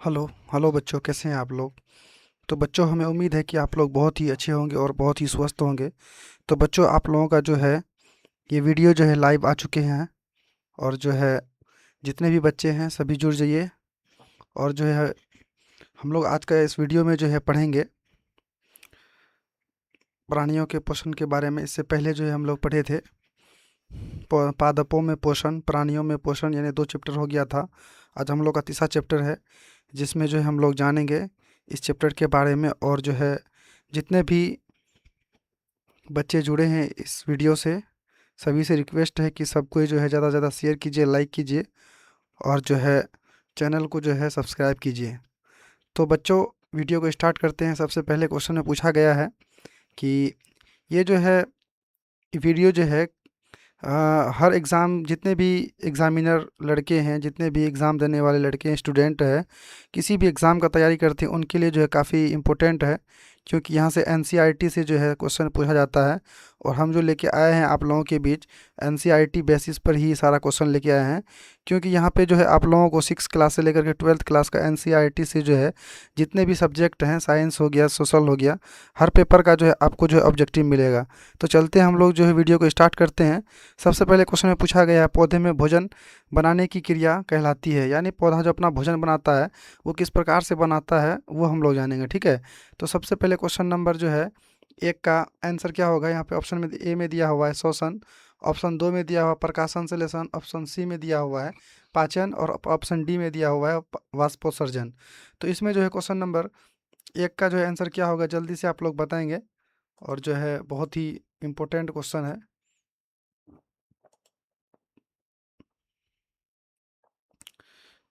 Hello hello बच्चों, कैसे हैं आप लोग। तो बच्चों, हमें उम्मीद है कि आप लोग बहुत ही अच्छे होंगे और बहुत ही स्वस्थ होंगे। तो बच्चों, आप लोगों का जो है ये वीडियो जो है लाइव आ चुके हैं। और जो है जितने भी बच्चे हैं सभी जुड़ जाइए। और जो है हम लोग आज का इस वीडियो में जो है पढ़ेंगे प्राणियों के पोषण के बारे में। इससे पहले जो है हम लोग पढ़े थे पादपों में पोषण, प्राणियों में पोषण, यानी 2 चैप्टर हो गया था। आज हम लोग का तीसरा चैप्टर है, जिसमें जो है हम लोग जानेंगे इस चैप्टर के बारे में। और जो है जितने भी बच्चे जुड़े हैं इस वीडियो से, सभी से रिक्वेस्ट है कि सबको जो है ज़्यादा से ज़्यादा शेयर कीजिए, लाइक कीजिए और जो है चैनल को जो है सब्सक्राइब कीजिए। तो बच्चों, वीडियो को स्टार्ट करते हैं। सबसे पहले क्वेश्चन में पूछा गया है कि ये जो है वीडियो जो है हर एग्ज़ाम, जितने भी एग्ज़ामिनर लड़के हैं, जितने भी एग्ज़ाम देने वाले लड़के हैं, स्टूडेंट हैं, किसी भी एग्ज़ाम का तैयारी करते हैं, उनके लिए जो है काफ़ी इम्पोर्टेंट है। क्योंकि यहाँ से एनसीईआरटी से जो है क्वेश्चन पूछा जाता है। और हम जो लेके आए हैं आप लोगों के बीच, एनसीईआरटी बेसिस पर ही सारा क्वेश्चन लेके आए हैं। क्योंकि यहाँ पे जो है आप लोगों को 6 क्लास से लेकर के 12th क्लास का एनसीईआरटी से जो है जितने भी सब्जेक्ट हैं, साइंस हो गया, सोशल हो गया, हर पेपर का जो है आपको जो है ऑब्जेक्टिव मिलेगा। तो चलते हैं हम लोग जो है वीडियो को स्टार्ट करते हैं। सबसे पहले क्वेश्चन में पूछा गया है, पौधे में भोजन बनाने की क्रिया कहलाती है। यानी पौधा जो अपना भोजन बनाता है वो किस प्रकार से बनाता है वो हम लोग जानेंगे, ठीक है। तो सबसे पहले क्वेश्चन नंबर जो है 1 का आंसर क्या होगा। यहाँ पे ऑप्शन में ए में दिया हुआ है श्वसन, ऑप्शन 2 में दिया हुआ प्रकाश संश्लेषण, ऑप्शन सी में दिया हुआ है पाचन और ऑप्शन डी में दिया हुआ है वाष्पोत्सर्जन। तो इसमें जो है क्वेश्चन नंबर 1 का जो है आंसर क्या होगा, जल्दी से आप लोग बताएंगे। और जो है बहुत ही इम्पोर्टेंट क्वेश्चन है,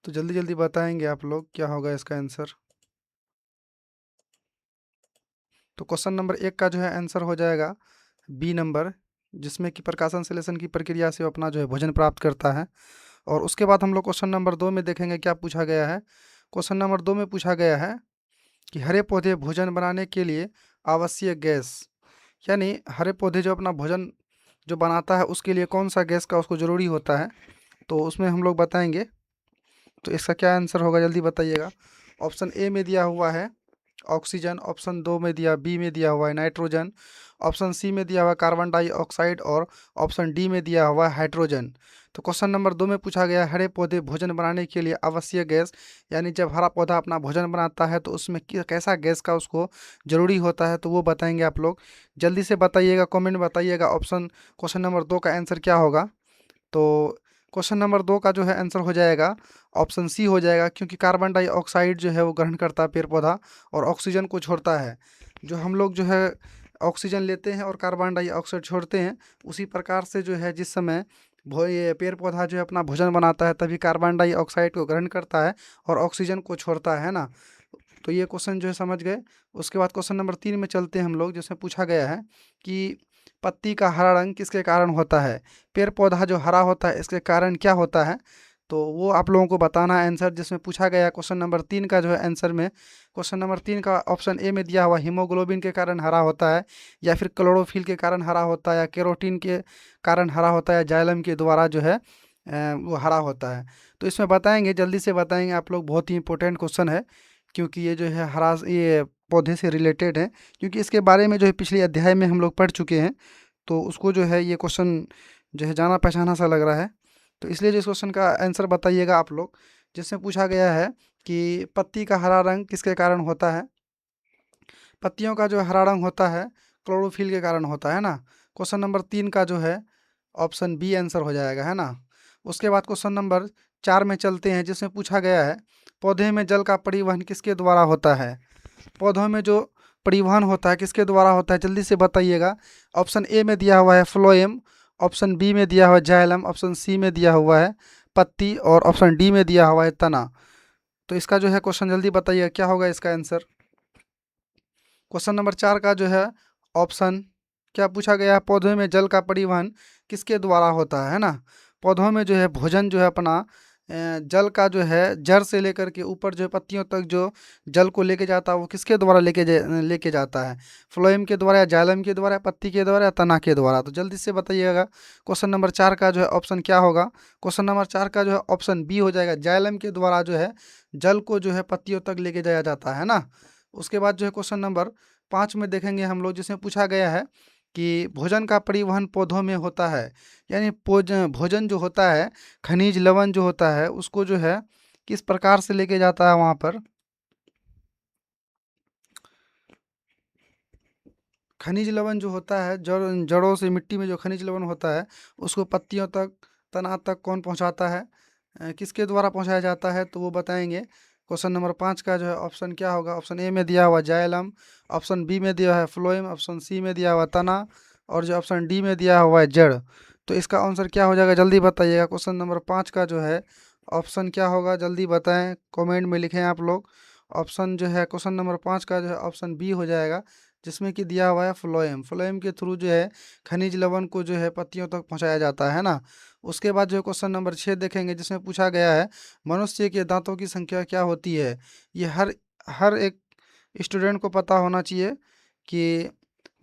तो जल्दी जल्दी बताएंगे आप लोग क्या होगा इसका आंसर। तो क्वेश्चन नंबर 1 का जो है आंसर हो जाएगा बी नंबर, जिसमें कि प्रकाश संश्लेषण की प्रक्रिया से वो अपना जो है भोजन प्राप्त करता है। और उसके बाद हम लोग क्वेश्चन नंबर 2 में देखेंगे क्या पूछा गया है। क्वेश्चन नंबर 2 में पूछा गया है कि हरे पौधे भोजन बनाने के लिए आवश्यक गैस, यानी हरे पौधे जो अपना भोजन जो बनाता है उसके लिए कौन सा गैस का उसको ज़रूरी होता है, तो उसमें हम लोग बताएंगे। तो इसका क्या आंसर होगा, जल्दी बताइएगा। ऑप्शन ए में दिया हुआ है ऑक्सीजन, ऑप्शन 2 में दिया, बी में दिया हुआ है नाइट्रोजन, ऑप्शन सी में दिया हुआ है कार्बन डाइऑक्साइड और ऑप्शन डी में दिया हुआ है हाइड्रोजन। तो क्वेश्चन नंबर 2 में पूछा गया है हरे पौधे भोजन बनाने के लिए आवश्यक गैस, यानी जब हरा पौधा अपना भोजन बनाता है तो उसमें कैसा गैस का उसको ज़रूरी होता है, तो वो बताएंगे आप लोग। जल्दी से बताइएगा, कमेंट में बताइएगा ऑप्शन क्वेश्चन नंबर 2 का आंसर क्या होगा। तो क्वेश्चन नंबर 2 का जो है आंसर हो जाएगा ऑप्शन सी हो जाएगा, क्योंकि कार्बन डाइऑक्साइड जो है वो ग्रहण करता है पेड़ पौधा और ऑक्सीजन को छोड़ता है। जो हम लोग जो है ऑक्सीजन लेते हैं और कार्बन डाइऑक्साइड छोड़ते हैं, उसी प्रकार से जो है जिस समय ये पेड़ पौधा जो है अपना भोजन बनाता है तभी कार्बन डाइऑक्साइड को ग्रहण करता है और ऑक्सीजन को छोड़ता है ना। तो ये क्वेश्चन जो है समझ गए। उसके बाद क्वेश्चन नंबर 3 में चलते हैं हम लोग, जिसमें पूछा गया है कि पत्ती का हरा रंग किसके कारण होता है। पेड़ पौधा जो हरा होता है इसके कारण क्या होता है, तो वो आप लोगों को बताना है आंसर। जिसमें पूछा गया है क्वेश्चन नंबर 3 का जो है आंसर में, क्वेश्चन नंबर 3 का ऑप्शन ए में दिया हुआ हीमोग्लोबिन के कारण हरा होता है, या फिर क्लोरोफिल के कारण हरा होता है, या कैरोटीन के कारण हरा होता है, जाइलम के द्वारा जो है वो हरा होता है। तो इसमें बताएंगे, जल्दी से बताएंगे आप लोग। बहुत ही इंपॉर्टेंट क्वेश्चन है, क्योंकि ये जो है हरा ये पौधे से रिलेटेड है, क्योंकि इसके बारे में जो है पिछले अध्याय में हम लोग पढ़ चुके हैं। तो उसको जो है ये क्वेश्चन जो है जाना पहचाना सा लग रहा है, तो इसलिए जो इस क्वेश्चन का आंसर बताइएगा आप लोग। जिसमें पूछा गया है कि पत्ती का हरा रंग किसके कारण होता है। पत्तियों का जो हरा रंग होता है क्लोरोफिल के कारण होता है ना। क्वेश्चन नंबर 3 का जो है ऑप्शन बी आंसर हो जाएगा, है ना। उसके बाद क्वेश्चन नंबर 4 में चलते हैं, जिसमें पूछा गया है पौधे में जल का परिवहन किसके द्वारा होता है। पौधों में जो परिवहन होता है किसके द्वारा होता है, जल्दी से बताइएगा। ऑप्शन ए में दिया हुआ है फ्लोएम, ऑप्शन बी में दिया हुआ है जाइलम, ऑप्शन सी में दिया हुआ है पत्ती और ऑप्शन डी में दिया हुआ है तना। तो इसका जो है क्वेश्चन जल्दी बताइएगा क्या होगा इसका आंसर। क्वेश्चन नंबर 4 का जो है ऑप्शन क्या पूछा गया है, पौधों में जल का परिवहन किसके द्वारा होता है ना। पौधों में जो है भोजन जो है अपना जल का जो है जड़ से लेकर के ऊपर जो है पत्तियों तक जो जल को लेके जाता है वो किसके द्वारा लेके जाता है? फ्लोएम के द्वारा या जाइलम के द्वारा या पत्ती के द्वारा या तना के द्वारा? तो जल्दी से बताइएगा। क्वेश्चन नंबर 4 का जो है ऑप्शन क्या होगा? क्वेश्चन नंबर 4 का जो है ऑप्शन बी हो जाएगा। जाइलम के द्वारा जो है जल को जो है पत्तियों तक लेके जाया जाता है ना। उसके बाद जो है क्वेश्चन नंबर 5 में देखेंगे हम लोग, जिसमें पूछा गया है कि भोजन का परिवहन पौधों में होता है, यानी भोजन जो होता है, खनिज लवण जो होता है उसको जो है किस प्रकार से लेके जाता है वहाँ पर? खनिज लवण जो होता है जड़ों से मिट्टी में जो खनिज लवण होता है उसको पत्तियों तक, तना तक कौन पहुँचाता है? किसके द्वारा पहुँचाया जाता है? तो वो बताएंगे। क्वेश्चन नंबर 5 का जो है ऑप्शन क्या होगा? ऑप्शन ए में दिया हुआ जाइलम, ऑप्शन बी में दिया है फ्लोएम, ऑप्शन सी में दिया हुआ तना, और जो ऑप्शन डी में दिया हुआ है जड़। तो इसका आंसर क्या हो जाएगा? जल्दी बताइएगा। क्वेश्चन नंबर 5 का जो है ऑप्शन क्या होगा? जल्दी बताएं, कमेंट में लिखें आप लोग। ऑप्शन जो है क्वेश्चन नंबर 5 का जो है ऑप्शन बी हो जाएगा, जिसमें कि दिया हुआ है फ्लोएम। फ्लोएम के थ्रू जो है खनिज लवण को जो है पत्तियों तक पहुंचाया जाता है ना। उसके बाद जो है क्वेश्चन नंबर 6 देखेंगे, जिसमें पूछा गया है मनुष्य के दांतों की संख्या क्या होती है? ये हर हर एक स्टूडेंट को पता होना चाहिए कि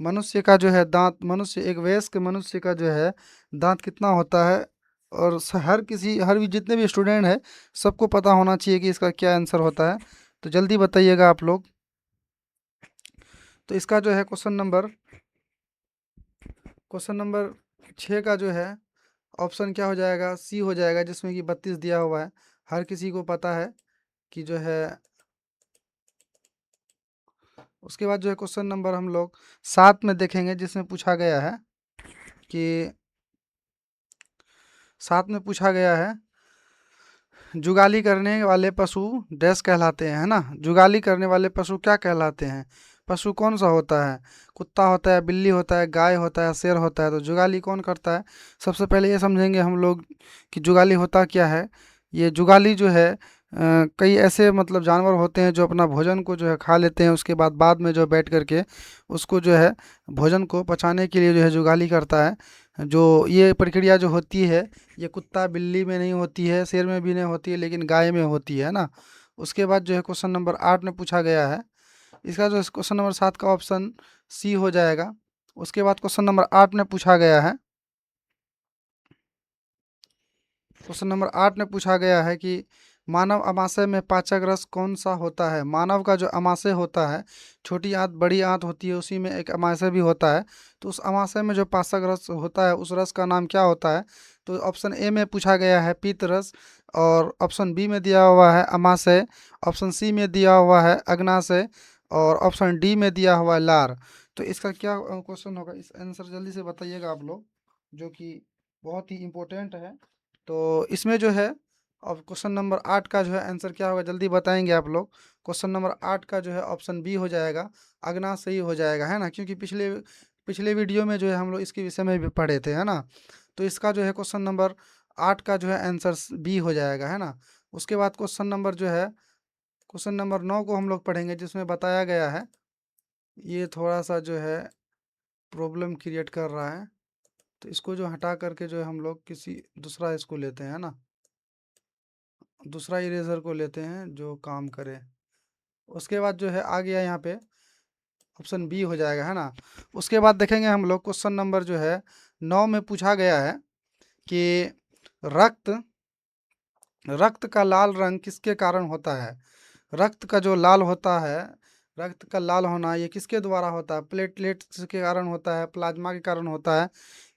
मनुष्य का जो है दांत, मनुष्य एक वयस्क मनुष्य का जो है दांत कितना होता है। और हर भी जितने भी स्टूडेंट है सबको पता होना चाहिए कि इसका क्या आंसर होता है। तो जल्दी बताइएगा आप लोग। तो इसका जो है क्वेश्चन नंबर 6 का जो है ऑप्शन क्या हो जाएगा? सी हो जाएगा, जिसमें कि 32 दिया हुआ है। हर किसी को पता है कि जो है। उसके बाद जो है क्वेश्चन नंबर हम लोग 7 में देखेंगे, जिसमें पूछा गया है कि 7 में पूछा गया है जुगाली करने वाले पशु डैश कहलाते हैं, है ना। जुगाली करने वाले पशु क्या कहलाते हैं? पशु कौन सा होता है? कुत्ता होता है, बिल्ली होता है, गाय होता है, शेर होता है? तो जुगाली कौन करता है? सबसे पहले ये समझेंगे हम लोग कि जुगाली होता क्या है। ये जुगाली जो है कई ऐसे मतलब जानवर होते हैं जो अपना भोजन को जो है खा लेते हैं, उसके बाद में जो बैठ करके उसको जो है भोजन को पचाने के लिए जो है जुगाली करता है। जो ये प्रक्रिया जो होती है ये कुत्ता बिल्ली में नहीं होती है, शेर में भी नहीं होती है, लेकिन गाय में होती है ना। उसके बाद जो है क्वेश्चन नंबर 8 में पूछा गया है, इसका जो क्वेश्चन नंबर 7 का ऑप्शन सी हो जाएगा। उसके बाद क्वेश्चन नंबर 8 में पूछा गया है, क्वेश्चन नंबर 8 में पूछा गया है कि मानव अमाशय में पाचक रस कौन सा होता है? मानव का जो अमाशय होता है, छोटी आंत बड़ी आंत होती है, उसी में एक अमाशय भी होता है। तो उस अमाशय में जो पाचक रस होता है उस रस का नाम क्या होता है? तो ऑप्शन ए में पूछा गया है पित्त रस, और ऑप्शन बी में दिया हुआ है अमाशय, ऑप्शन सी में दिया हुआ है अग्नाशय, और ऑप्शन डी में दिया हुआ है लार। तो इसका क्या क्वेश्चन होगा? इस आंसर जल्दी से बताइएगा आप लोग, जो कि बहुत ही इम्पोर्टेंट है। तो इसमें जो है अब क्वेश्चन नंबर 8 का जो है आंसर क्या होगा? जल्दी बताएंगे आप लोग। क्वेश्चन नंबर 8 का जो है ऑप्शन बी हो जाएगा, अग्ना सही हो जाएगा, है ना। क्योंकि पिछले पिछले वीडियो में जो है हम लोग इसके विषय में भी पढ़े थे, है ना। तो इसका जो है क्वेश्चन नंबर 8 का जो है आंसर बी हो जाएगा, है ना। उसके बाद क्वेश्चन नंबर जो है क्वेश्चन नंबर 9 को हम लोग पढ़ेंगे, जिसमें बताया गया है, ये थोड़ा सा जो है प्रॉब्लम क्रिएट कर रहा है। तो इसको जो हटा करके जो है हम लोग किसी दूसरा इसको लेते हैं, है ना। दूसरा इरेजर को लेते हैं जो काम करे। उसके बाद जो है आ गया यहाँ पे ऑप्शन बी हो जाएगा, है ना। उसके बाद देखेंगे हम लोग क्वेश्चन नंबर जो है 9 में पूछा गया है कि रक्त रक्त का लाल रंग किसके कारण होता है? रक्त का जो लाल होता है, रक्त का लाल होना ये किसके द्वारा होता है? प्लेटलेट्स के कारण होता है, प्लाज्मा के कारण होता है,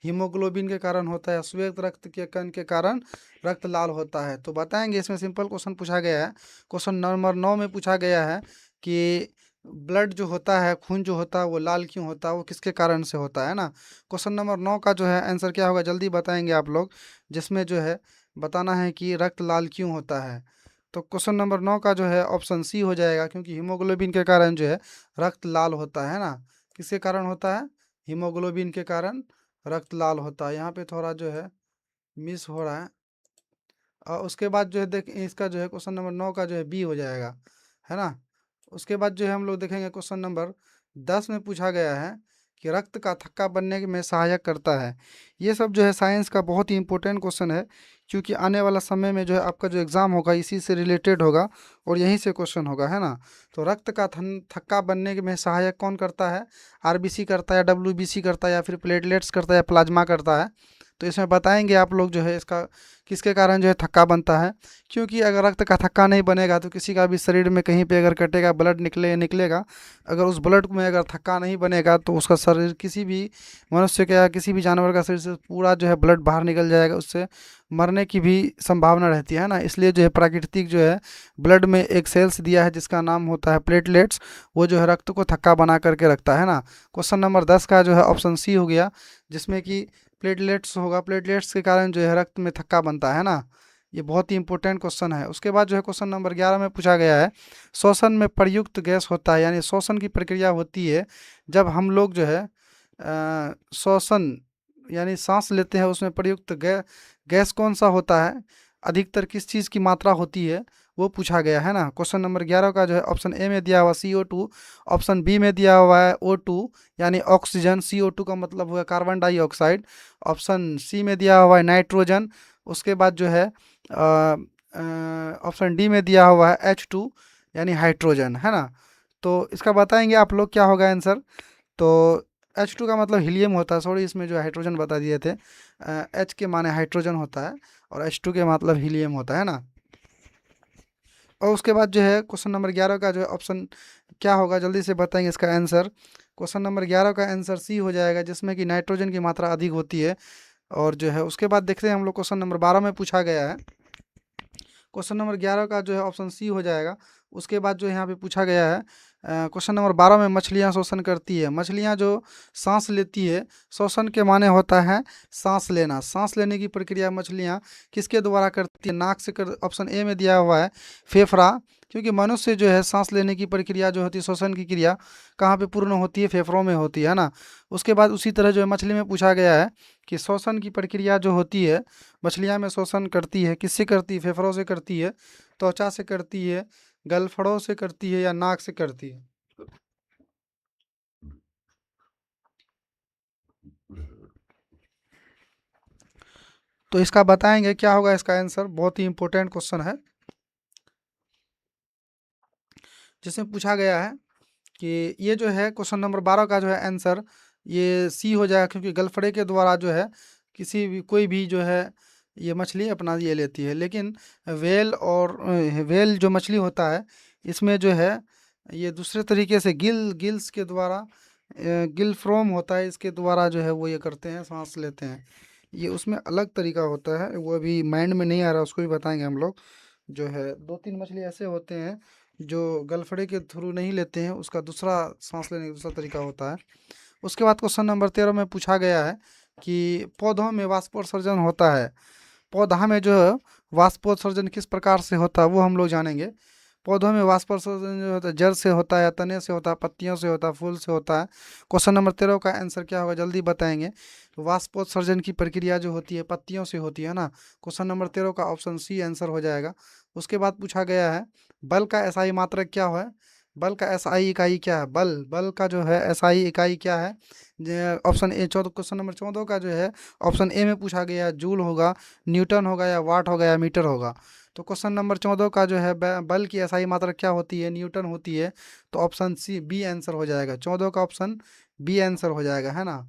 हीमोग्लोबिन के कारण होता है, श्वेत रक्त के कण के कारण रक्त लाल होता है? तो बताएंगे। इसमें सिंपल क्वेश्चन पूछा गया है। क्वेश्चन नंबर 9 में पूछा गया है कि ब्लड जो होता है, खून जो होता है वो लाल क्यों होता है, वो किसके कारण से होता है ना। क्वेश्चन नंबर 9 का जो है आंसर क्या होगा? जल्दी बताएंगे आप लोग, जिसमें जो है बताना है कि रक्त लाल क्यों होता है। तो क्वेश्चन नंबर 9 का जो है ऑप्शन सी हो जाएगा, क्योंकि हीमोग्लोबिन के कारण जो है रक्त लाल होता है ना। किसके कारण होता है? हीमोग्लोबिन के कारण रक्त लाल होता है। यहाँ पे थोड़ा जो है मिस हो रहा है। और उसके बाद जो है देख इसका जो है क्वेश्चन नंबर 9 का जो है बी हो जाएगा, है ना। उसके बाद जो है हम लोग देखेंगे क्वेश्चन नंबर 10 में पूछा गया है कि रक्त का थक्का बनने में सहायक करता है। ये सब जो है साइंस का बहुत ही इंपॉर्टेंट क्वेश्चन है, क्योंकि आने वाला समय में जो है आपका जो एग्ज़ाम होगा इसी से रिलेटेड होगा और यहीं से क्वेश्चन होगा, है ना। तो रक्त का थक्का बनने में सहायक कौन करता है? आरबीसी करता है, या डब्ल्यूबीसी करता है, या फिर प्लेटलेट्स करता है, या प्लाज्मा करता है। तो इसमें बताएंगे आप लोग जो है इसका किसके कारण जो है थक्का बनता है। क्योंकि अगर रक्त का थक्का नहीं बनेगा तो किसी का भी शरीर में कहीं पे अगर कटेगा, ब्लड निकलेगा, अगर उस ब्लड में अगर थक्का नहीं बनेगा तो उसका शरीर, किसी भी मनुष्य का या किसी भी जानवर का शरीर से पूरा जो है ब्लड बाहर निकल जाएगा, उससे मरने की भी संभावना रहती है ना। इसलिए जो है प्राकृतिक जो है ब्लड में एक सेल्स दिया है जिसका नाम होता है प्लेटलेट्स, वो जो है रक्त को थक्का बना करके रखता है ना। क्वेश्चन नंबर 10 का जो है ऑप्शन सी हो गया, जिसमें कि प्लेटलेट्स होगा। प्लेटलेट्स के कारण जो है रक्त में थक्का बनता है ना। ये बहुत ही इंपॉर्टेंट क्वेश्चन है। उसके बाद जो है क्वेश्चन नंबर 11 में पूछा गया है, श्वसन में प्रयुक्त गैस होता है, यानी श्वसन की प्रक्रिया होती है जब हम लोग जो है श्वसन यानी सांस लेते हैं, उसमें प्रयुक्त गैस कौन सा होता है, अधिकतर किस चीज़ की मात्रा होती है, वो पूछा गया है ना। क्वेश्चन नंबर 11 का जो है ऑप्शन ए में दिया हुआ CO2, ऑप्शन बी में दिया हुआ है O2 यानी ऑक्सीजन, CO2 का मतलब हुआ कार्बन डाइऑक्साइड, ऑप्शन सी में दिया हुआ है नाइट्रोजन, उसके बाद जो है ऑप्शन डी में दिया हुआ है H2 यानी हाइड्रोजन, है ना। तो इसका बताएंगे आप लोग क्या होगा आंसर। तो H2 का मतलब हीलियम होता है, सॉरी इसमें जो हाइड्रोजन बता दिए थे। H के माने हाइड्रोजन होता है और H2 के मतलब हीलियम होता है ना। और उसके बाद जो है क्वेश्चन नंबर 11 का जो है ऑप्शन क्या होगा, जल्दी से बताएंगे इसका आंसर। क्वेश्चन नंबर 11 का आंसर सी हो जाएगा, जिसमें कि नाइट्रोजन की मात्रा अधिक होती है। और जो है उसके बाद देखते हैं हम लोग, क्वेश्चन नंबर 12 में पूछा गया है। क्वेश्चन नंबर 11 का जो है ऑप्शन सी हो जाएगा। उसके बाद जो यहाँ पे पूछा गया है क्वेश्चन नंबर 12 में, मछलियाँ श्वसन करती है। मछलियाँ जो सांस लेती है, श्वसन के माने होता है सांस लेना। सांस लेने की प्रक्रिया मछलियाँ किसके द्वारा करती है? नाक से कर, ऑप्शन ए में दिया हुआ है फेफड़ा। क्योंकि मनुष्य जो है सांस लेने की प्रक्रिया जो होती है, श्वसन की क्रिया कहाँ पे पूर्ण होती है? फेफड़ों में होती है ना। उसके बाद उसी तरह जो है मछली में पूछा गया है कि श्वसन की प्रक्रिया जो होती है, मछलियाँ में श्वसन करती है, किससे करती है? फेफड़ों से करती है, त्वचा से करती है, गलफड़ों से करती है, या नाक से करती है? तो इसका बताएंगे क्या होगा इसका आंसर। बहुत ही इंपॉर्टेंट क्वेश्चन है, जिसमें पूछा गया है कि ये जो है क्वेश्चन नंबर 12 का जो है आंसर ये सी हो जाएगा, क्योंकि गलफड़े के द्वारा जो है किसी भी कोई भी जो है ये मछली अपना ये लेती है। लेकिन वेल जो मछली होता है, इसमें जो है ये दूसरे तरीके से गिल्स के द्वारा, गिल फ्रोम होता है, इसके द्वारा जो है वो ये करते हैं, सांस लेते हैं। ये उसमें अलग तरीका होता है, वो अभी माइंड में नहीं आ रहा, उसको भी बताएंगे हम लोग। जो है दो तीन मछली ऐसे होते हैं जो गलफड़े के थ्रू नहीं लेते हैं, उसका दूसरा सांस लेने का दूसरा तरीका होता है। उसके बाद क्वेश्चन नंबर 13 में पूछा गया है कि पौधों में वाष्पोत्सर्जन होता है। पौधा में जो है वाष्पोत्सर्जन किस प्रकार से होता है वो हम लोग जानेंगे। पौधों में वाष्पोत्सर्जन जो होता है जड़ से होता है, या तने से होता है, पत्तियों से होता है, फूल से होता है। क्वेश्चन नंबर 13 का आंसर क्या होगा, जल्दी बताएंगे। वाष्पोत्सर्जन की प्रक्रिया जो होती है पत्तियों से होती है ना। क्वेश्चन नंबर 13 का ऑप्शन सी आंसर हो जाएगा। उसके बाद पूछा गया है बल का एसआई मात्रक क्या है। बल का एसआई इकाई क्या है? बल बल का जो है एसआई इकाई क्या है? ऑप्शन ए 14, क्वेश्चन नंबर 14 का जो है ऑप्शन ए में पूछा गया है, जूल होगा, न्यूटन होगा, या वाट होगा, या मीटर होगा। तो क्वेश्चन नंबर 14 का जो है बल की एसआई मात्रा क्या होती है? न्यूटन होती है। तो ऑप्शन सी बी आंसर हो जाएगा, 14 का ऑप्शन बी आंसर हो जाएगा, है ना।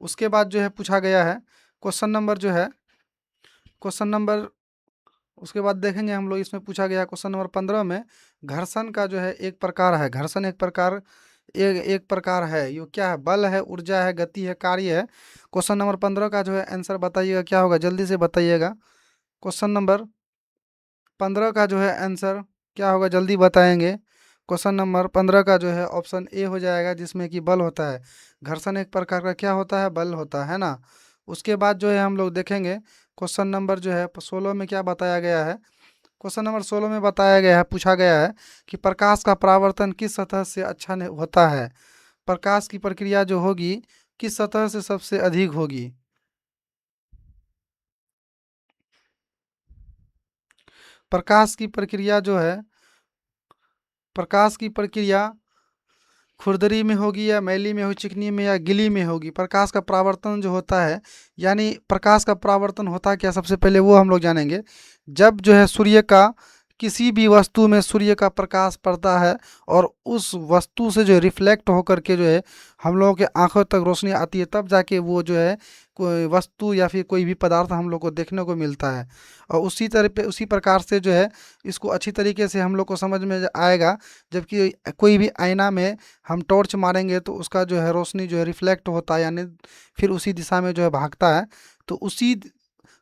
उसके बाद जो है पूछा गया है क्वेश्चन नंबर जो है क्वेश्चन नंबर उसके बाद देखेंगे हम लोग, इसमें पूछा गया क्वेश्चन नंबर 15 में, घर्षण का जो है एक प्रकार है। घर्षण एक प्रकार है, ये क्या है? बल है, ऊर्जा है, गति है, कार्य है। क्वेश्चन नंबर 15 का जो है आंसर बताइएगा क्या होगा, जल्दी से बताइएगा। क्वेश्चन नंबर 15 का जो है आंसर क्या होगा, जल्दी बताएंगे। क्वेश्चन नंबर 15 का जो है ऑप्शन ए हो जाएगा, जिसमें कि बल होता है। घर्षण एक प्रकार का क्या होता है? बल होता है ना। उसके बाद जो है हम लोग देखेंगे क्वेश्चन नंबर जो है 16 में क्या बताया गया है। क्वेश्चन नंबर 16 में बताया गया है, पूछा गया है कि प्रकाश का परावर्तन किस सतह से अच्छा होता है? प्रकाश की प्रक्रिया जो होगी किस सतह से सबसे अधिक होगी? प्रकाश की प्रक्रिया जो है, प्रकाश की प्रक्रिया खुरदरी में होगी या मैली में होगी, चिकनी में या गीली में होगी। प्रकाश का परावर्तन जो होता है, यानी प्रकाश का परावर्तन होता क्या, सबसे पहले वो हम लोग जानेंगे। जब जो है सूर्य का, किसी भी वस्तु में सूर्य का प्रकाश पड़ता है और उस वस्तु से जो है रिफ्लेक्ट होकर के जो है हम लोगों के आंखों तक रोशनी आती है, तब जाके वो जो है कोई वस्तु या फिर कोई भी पदार्थ हम लोग को देखने को मिलता है। और उसी तरह पे, उसी प्रकार से जो है इसको अच्छी तरीके से हम लोग को समझ में आएगा। जबकि कोई भी आईना में हम टॉर्च मारेंगे तो उसका जो है रोशनी जो है रिफ्लेक्ट होता है, यानी फिर उसी दिशा में जो है भागता है। तो उसी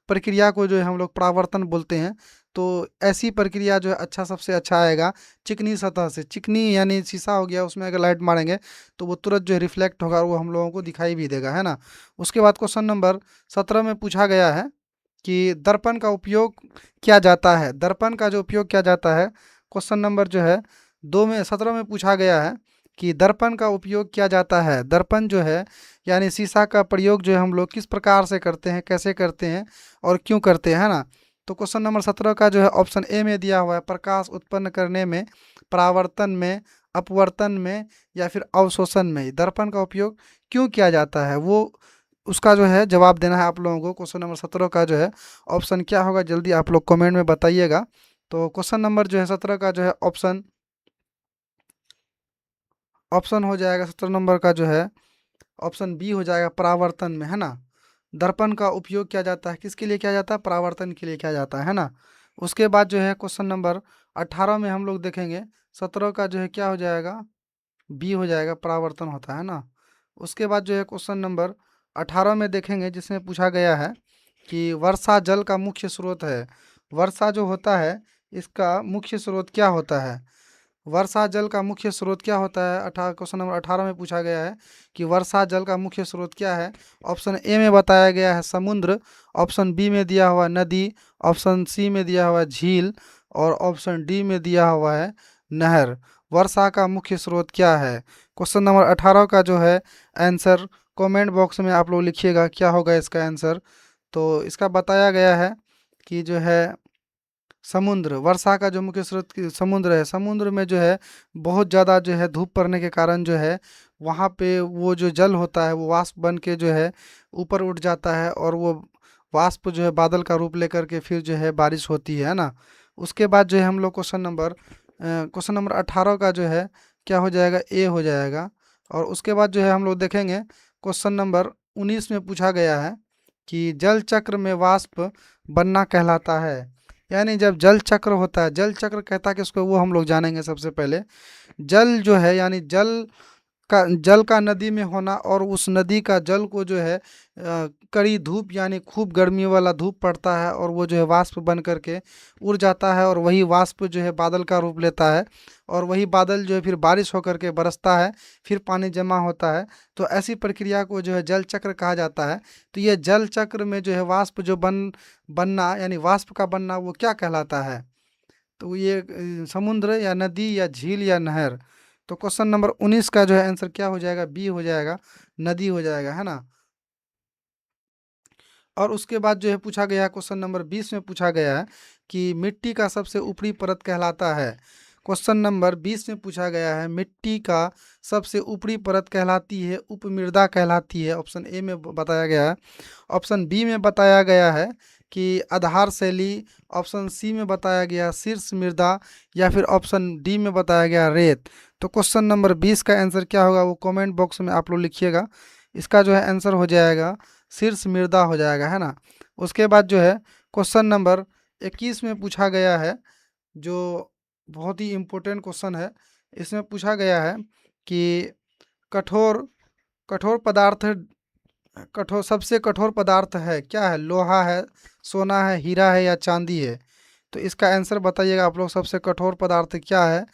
प्रक्रिया को जो है हम लोग परावर्तन बोलते हैं। तो ऐसी प्रक्रिया जो है अच्छा, सबसे अच्छा आएगा चिकनी सतह से। चिकनी यानी शीशा हो गया, उसमें अगर लाइट मारेंगे तो वो तुरंत जो है रिफ्लेक्ट होगा और वो हम लोगों को दिखाई भी देगा, है ना। उसके बाद क्वेश्चन नंबर 17 में पूछा गया है कि दर्पण का उपयोग किया जाता है। दर्पण का जो उपयोग किया जाता है, क्वेश्चन नंबर जो है 17 में पूछा गया है कि दर्पण का उपयोग किया जाता है। दर्पण जो है यानी शीशा का प्रयोग जो है हम लोग किस प्रकार से करते हैं, कैसे करते हैं और क्यों करते हैं, है ना। तो क्वेश्चन नंबर 17 का जो है ऑप्शन ए में दिया हुआ है, प्रकाश उत्पन्न करने में, परावर्तन में, अपवर्तन में या फिर अवशोषण में दर्पण का उपयोग क्यों किया जाता है, वो उसका जो है जवाब देना है आप लोगों को। क्वेश्चन नंबर 17 का जो है ऑप्शन क्या होगा, जल्दी आप लोग कमेंट में बताइएगा। तो क्वेश्चन नंबर जो है 17 का जो है ऑप्शन ऑप्शन हो जाएगा 17 नंबर का जो है ऑप्शन बी हो जाएगा, परावर्तन में, है ना। दर्पण का उपयोग किया जाता है, किसके लिए किया जाता है, परावर्तन के लिए किया जाता है ना। उसके बाद जो है क्वेश्चन नंबर 18 में हम लोग देखेंगे 17 का जो है क्या हो जाएगा, बी हो जाएगा, परावर्तन होता है ना। उसके बाद जो है क्वेश्चन नंबर 18 में देखेंगे जिसमें पूछा गया है कि वर्षा जल का मुख्य स्रोत है। वर्षा जो होता है इसका मुख्य स्रोत क्या होता है, वर्षा जल का मुख्य स्रोत क्या होता है। 18 क्वेश्चन नंबर 18 में पूछा गया है कि वर्षा जल का मुख्य स्रोत क्या है। ऑप्शन ए में बताया गया है समुद्र, ऑप्शन बी में दिया हुआ नदी, ऑप्शन सी में दिया हुआ झील और ऑप्शन डी में दिया हुआ है नहर। वर्षा का मुख्य स्रोत क्या है। क्वेश्चन नंबर 18 का जो है आंसर कमेंट बॉक्स में आप लोग लिखिएगा क्या होगा इसका आंसर। तो इसका बताया गया है कि जो है समुद्र, वर्षा का जो मुख्य स्रोत समुद्र है। समुद्र में जो है बहुत ज़्यादा जो है धूप पड़ने के कारण जो है वहाँ पे वो जो जल होता है वो वाष्प बन के जो है ऊपर उठ जाता है और वो वाष्प जो है बादल का रूप लेकर के फिर जो है बारिश होती है ना। उसके बाद जो है हम लोग क्वेश्चन नंबर 18 का जो है क्या हो जाएगा, ए हो जाएगा। और उसके बाद जो है हम लोग देखेंगे क्वेश्चन नंबर 19 में पूछा गया है कि जल चक्र में वाष्प बनना कहलाता है। यानी जब जल चक्र होता है, जल चक्र कहता है किसको, वो हम लोग जानेंगे सबसे पहले। जल जो है यानी जल का नदी में होना और उस नदी का जल को जो है कड़ी धूप यानी खूब गर्मी वाला धूप पड़ता है और वो जो है वाष्प बन करके उड़ जाता है और वही वाष्प जो है बादल का रूप लेता है और वही बादल जो है फिर बारिश होकर के बरसता है, फिर पानी जमा होता है। तो ऐसी प्रक्रिया को जो है जल चक्र कहा जाता है। तो ये जल चक्र में जो है वाष्प जो बनना यानी वाष्प का बनना वो क्या कहलाता है। तो ये समुद्र या नदी या झील या नहर। तो क्वेश्चन नंबर 19 का जो है आंसर क्या हो जाएगा, बी हो जाएगा, नदी हो जाएगा, है ना। और उसके बाद जो है पूछा गया है क्वेश्चन नंबर 20 में पूछा गया है कि मिट्टी का सबसे ऊपरी परत कहलाता है। क्वेश्चन नंबर 20 में पूछा गया है मिट्टी का सबसे ऊपरी परत कहलाती है उपमृदा कहलाती है। ऑप्शन ए में बताया गया है। ऑप्शन बी में बताया गया है कि आधार शैली, ऑप्शन सी में बताया गया शीर्ष मृदा या फिर ऑप्शन डी में बताया गया रेत। तो क्वेश्चन नंबर 20 का आंसर क्या होगा वो कमेंट बॉक्स में आप लोग लिखिएगा। इसका जो है आंसर हो जाएगा शीर्ष मृदा हो जाएगा, है ना। उसके बाद जो है क्वेश्चन नंबर 21 में पूछा गया है जो बहुत ही इम्पोर्टेंट क्वेश्चन है। इसमें पूछा गया है कि कठोर कठोर पदार्थ कठोर सबसे कठोर पदार्थ है क्या है, लोहा है, सोना है, हीरा है या चांदी है। तो इसका आंसर बताइएगा आप लोग, सबसे कठोर पदार्थ क्या है,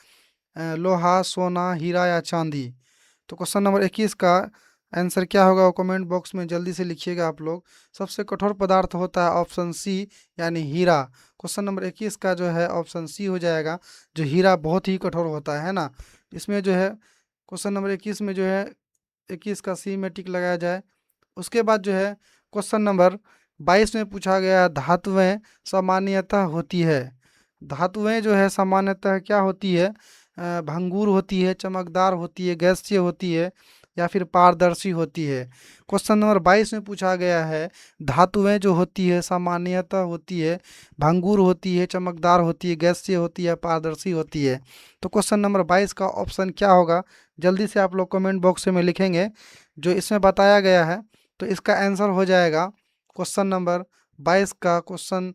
लोहा, सोना, हीरा या चांदी। तो क्वेश्चन नंबर 21 का आंसर क्या होगा वो कमेंट बॉक्स में जल्दी से लिखिएगा आप लोग। सबसे कठोर पदार्थ होता है ऑप्शन सी यानी हीरा। क्वेश्चन नंबर 21 का जो है ऑप्शन सी हो जाएगा, जो हीरा बहुत ही कठोर होता है ना। इसमें जो है क्वेश्चन नंबर 21 में जो है 21 का सी में टिक लगाया जाए। उसके बाद जो है क्वेश्चन नंबर 22 में पूछा गया धातुएं सामान्यतः होती है। धातुएं जो है सामान्यतः क्या होती है, भंगूर होती है, चमकदार होती है, गैसीय होती है या फिर पारदर्शी होती है। क्वेश्चन नंबर 22 में पूछा गया है धातुएं जो होती है सामान्यतः होती है भंगूर होती है, चमकदार होती है, गैसीय होती है, पारदर्शी होती है। तो क्वेश्चन नंबर 22 का ऑप्शन क्या होगा, जल्दी से आप लोग कमेंट बॉक्स में लिखेंगे जो इसमें बताया गया है। तो इसका आंसर हो जाएगा क्वेश्चन नंबर 22 का क्वेश्चन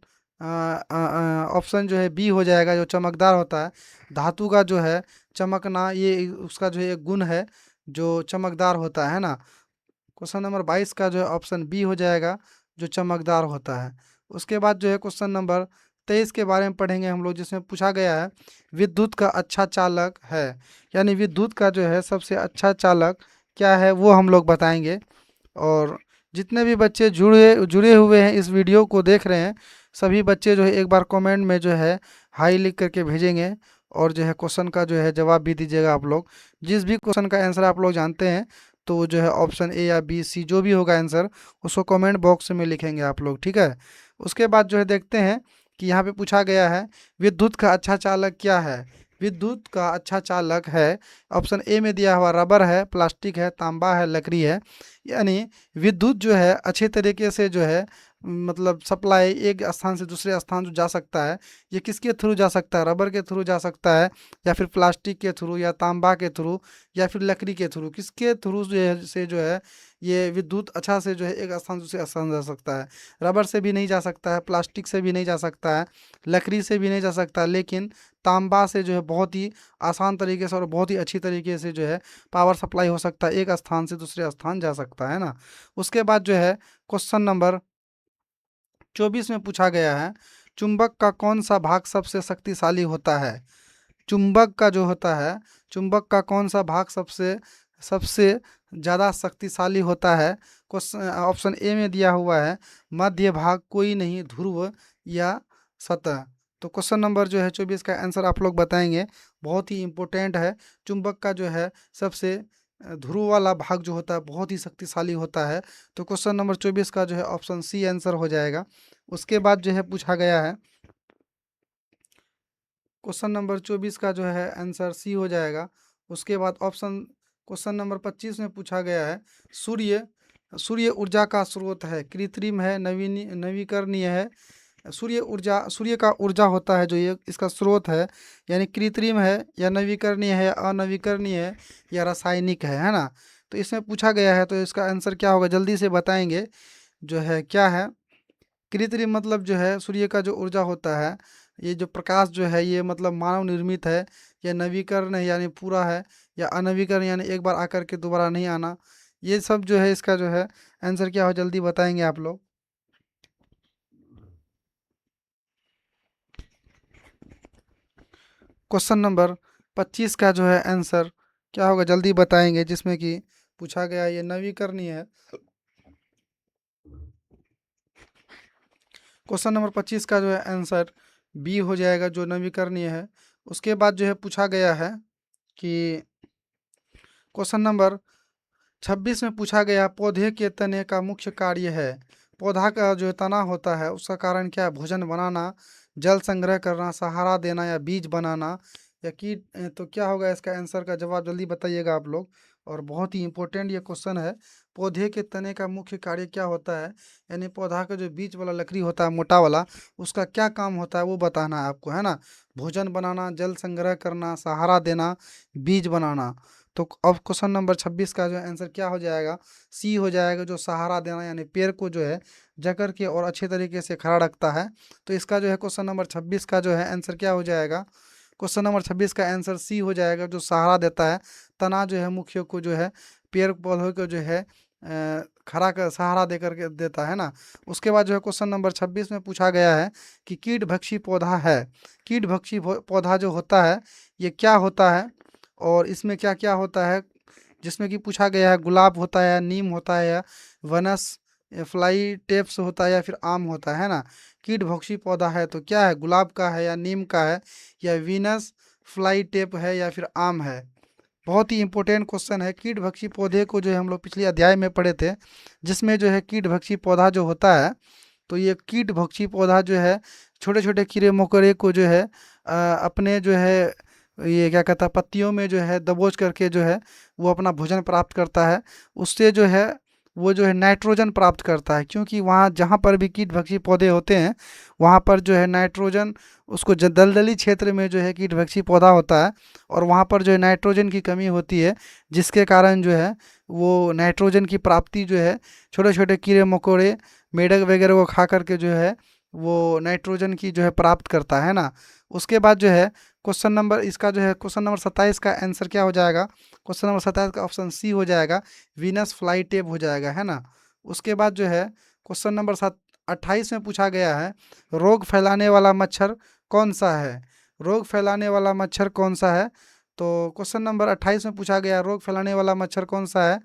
ऑप्शन जो है बी हो जाएगा, जो चमकदार होता है। धातु का जो है चमकना, ये उसका जो है एक गुण है जो चमकदार होता है ना। क्वेश्चन नंबर 22 का जो है ऑप्शन बी हो जाएगा, जो चमकदार होता है। उसके बाद जो है क्वेश्चन नंबर 23 के बारे में पढ़ेंगे हम लोग, जिसमें पूछा गया है विद्युत का अच्छा चालक है, यानी विद्युत का जो है सबसे अच्छा चालक क्या है वो हम लोग बताएंगे। और जितने भी बच्चे जुड़े जुड़े हुए हैं इस वीडियो को देख रहे हैं, सभी बच्चे जो है एक बार कमेंट में जो है हाई लिख करके भेजेंगे और जो है क्वेश्चन का जो है जवाब भी दीजिएगा आप लोग। जिस भी क्वेश्चन का आंसर आप लोग जानते हैं तो वो जो है ऑप्शन ए या बी सी जो भी होगा आंसर, उसको कमेंट बॉक्स में लिखेंगे आप लोग, ठीक है। उसके बाद जो है देखते हैं कि यहाँ पे पूछा गया है विद्युत का अच्छा चालक क्या है। विद्युत का अच्छा चालक है, ऑप्शन ए में दिया हुआ रबर है, प्लास्टिक है, तांबा है, लकड़ी है। यानी विद्युत जो है अच्छे तरीके से जो है मतलब सप्लाई एक स्थान से दूसरे स्थान जो जा सकता है, ये किसके थ्रू जा सकता है, रबर के थ्रू जा सकता है या फिर प्लास्टिक के थ्रू या तांबा के थ्रू या फिर लकड़ी के थ्रू, किसके थ्रू जो है से जो है ये विद्युत अच्छा से जो है एक स्थान से दूसरे स्थान जा सकता है। रबर से भी नहीं जा सकता है, प्लास्टिक से भी नहीं जा सकता है, लकड़ी से भी नहीं जा सकता, लेकिन तांबा से जो है बहुत ही आसान तरीके से और बहुत ही अच्छी तरीके से जो है पावर सप्लाई हो सकता है, एक स्थान से दूसरे स्थान जा सकता है ना। उसके बाद जो है क्वेश्चन नंबर 24 में पूछा गया है चुंबक का कौन सा भाग सबसे शक्तिशाली होता है। चुंबक का जो होता है, चुंबक का कौन सा भाग सबसे सबसे ज़्यादा शक्तिशाली होता है। क्वेश्चन ऑप्शन ए में दिया हुआ है मध्य भाग, कोई नहीं, ध्रुव या सतह। तो क्वेश्चन नंबर जो है 24 का आंसर आप लोग बताएंगे, बहुत ही इम्पोर्टेंट है। चुंबक का जो है सबसे ध्रुव वाला भाग जो होता है बहुत ही शक्तिशाली होता है। तो क्वेश्चन नंबर 24 का जो है ऑप्शन सी आंसर हो जाएगा। उसके बाद जो है पूछा गया है क्वेश्चन नंबर 24 का जो है आंसर सी हो जाएगा। उसके बाद ऑप्शन क्वेश्चन नंबर 25 में पूछा गया है सूर्य सूर्य ऊर्जा का स्रोत है, कृत्रिम है, नवीकरणीय है। सूर्य का ऊर्जा होता है जो ये इसका स्रोत है, यानी कृत्रिम है या नवीकरणीय है या अनवीकरणीय है या रासायनिक है ना। तो इसमें पूछा गया है तो इसका आंसर क्या होगा जल्दी से बताएंगे। जो है क्या है, कृत्रिम मतलब जो है सूर्य का जो ऊर्जा होता है, ये जो प्रकाश जो है ये मतलब मानव निर्मित है, या नवीकरण है यानी पूरा है, या अनवीकरण यानी एक बार आकर के दोबारा नहीं आना। ये सब जो है इसका जो है आंसर क्या हो जल्दी बताएंगे आप लोग। क्वेश्चन नंबर 25 का जो है आंसर क्या होगा जल्दी बताएंगे, जिसमें कि पूछा गया ये नवीकरणीय है। क्वेश्चन नंबर 25 का जो है आंसर बी हो जाएगा, जो नवीकरणीय है। उसके बाद जो है पूछा गया है कि क्वेश्चन नंबर 26 में पूछा गया पौधे के तने का मुख्य कार्य है। पौधा का जो तना होता है उसका कारण क्या है, भोजन बनाना, जल संग्रह करना, सहारा देना या बीज बनाना या कीट। तो क्या होगा इसका आंसर का जवाब जल्दी बताइएगा आप लोग। और बहुत ही इंपॉर्टेंट ये क्वेश्चन है, पौधे के तने का मुख्य कार्य क्या होता है, यानी पौधा का जो बीच वाला लकड़ी होता है मोटा वाला, उसका क्या काम होता है वो बताना है आपको, है ना। भोजन बनाना, जल संग्रह करना, सहारा देना, बीज बनाना। तो अब क्वेश्चन नंबर 26 का जो आंसर क्या हो जाएगा, सी हो जाएगा, जो सहारा देना, यानी पेड़ को जो है जकड़ के और अच्छे तरीके से खड़ा रखता है। तो इसका जो है क्वेश्चन नंबर 26 का जो है आंसर क्या हो जाएगा, क्वेश्चन नंबर 26 का आंसर सी हो जाएगा, जो सहारा देता है। तना जो है मुख्य को जो है पेड़ पौधों को जो है खड़ा कर सहारा दे करके देता है ना। उसके बाद जो है क्वेश्चन नंबर 26 में पूछा गया है कि कीटभक्षी पौधा है। कीटभक्षी पौधा जो होता है ये क्या होता है और इसमें क्या क्या होता है, जिसमें कि पूछा गया है गुलाब होता है या नीम होता है या वनस फ्लाई टेप्स होता है या फिर आम होता है ना। कीटभक्षी पौधा है तो क्या है, गुलाब का है या नीम का है या वीनस फ्लाई टेप है या फिर आम है। बहुत ही इंपॉर्टेंट क्वेश्चन है। कीटभक्षी पौधे को जो है हम लोग पिछले अध्याय में पढ़े थे, जिसमें जो है कीटभक्षी पौधा जो होता है, तो ये कीटभक्षी पौधा जो है छोटे छोटे कीड़े मकोड़े को जो है अपने जो है ये क्या कहता है, पत्तियों में जो है दबोच करके जो है वो अपना भोजन प्राप्त करता है। उससे जो है वो जो है नाइट्रोजन प्राप्त करता है, क्योंकि वहाँ जहाँ पर भी कीटभक्षी पौधे होते हैं वहाँ पर जो है नाइट्रोजन, उसको दलदली क्षेत्र में जो है कीटभक्षी पौधा होता है और वहाँ पर जो है नाइट्रोजन की कमी होती है, जिसके कारण जो है वो नाइट्रोजन की प्राप्ति जो है छोटे छोटे कीड़े मकोड़े मेढक वगैरह को खा करके जो है वो नाइट्रोजन की जो है प्राप्त करता है ना। उसके बाद जो है क्वेश्चन नंबर इसका जो है क्वेश्चन नंबर 27 का आंसर क्या हो जाएगा, क्वेश्चन नंबर 27 का ऑप्शन सी हो जाएगा, वीनस फ्लाई टेप हो जाएगा, है ना। उसके बाद जो है क्वेश्चन नंबर 28 में पूछा गया है, रोग फैलाने वाला मच्छर कौन सा है, रोग फैलाने वाला मच्छर कौन सा है। तो क्वेश्चन नंबर 28 में पूछा गया रोग फैलाने वाला मच्छर कौन सा है,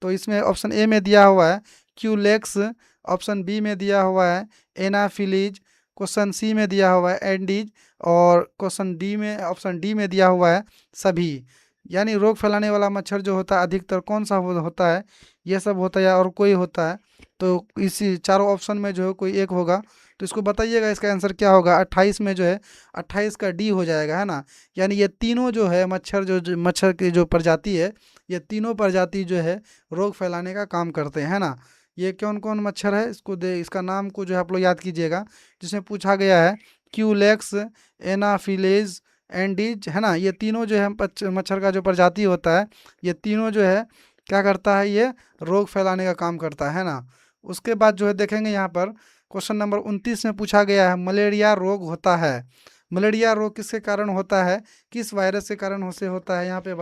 तो इसमें ऑप्शन ए में दिया हुआ है क्यूलेक्स, ऑप्शन बी में दिया हुआ है एनाफिलीज, क्वेश्चन सी में दिया हुआ है एंडीज, और क्वेश्चन डी में ऑप्शन डी में दिया हुआ है सभी। यानी रोग फैलाने वाला मच्छर जो होता है अधिकतर कौन सा होता है, ये सब होता है या और कोई होता है। तो इसी चारों ऑप्शन में जो है कोई एक होगा, तो इसको बताइएगा इसका आंसर क्या होगा। 28 में जो है 28 का डी हो जाएगा, है ना। यानी ये तीनों जो है मच्छर मच्छर की जो प्रजाति है, ये तीनों प्रजाति जो है रोग फैलाने का काम करते हैं, है ना। ये कौन कौन मच्छर है इसका नाम को जो है आप लोग याद कीजिएगा, जिसमें पूछा गया है क्यूलेक्स, एनाफिलेज, एंडीज, है ना। ये तीनों जो है मच्छर का जो प्रजाति होता है, ये तीनों जो है क्या करता है, ये रोग फैलाने का काम करता है ना। उसके बाद जो है देखेंगे यहाँ पर क्वेश्चन नंबर 29 में पूछा गया है मलेरिया रोग होता है, मलेरिया रोग किसके कारण होता है, किस वायरस के कारण से होता है, यहाँ पे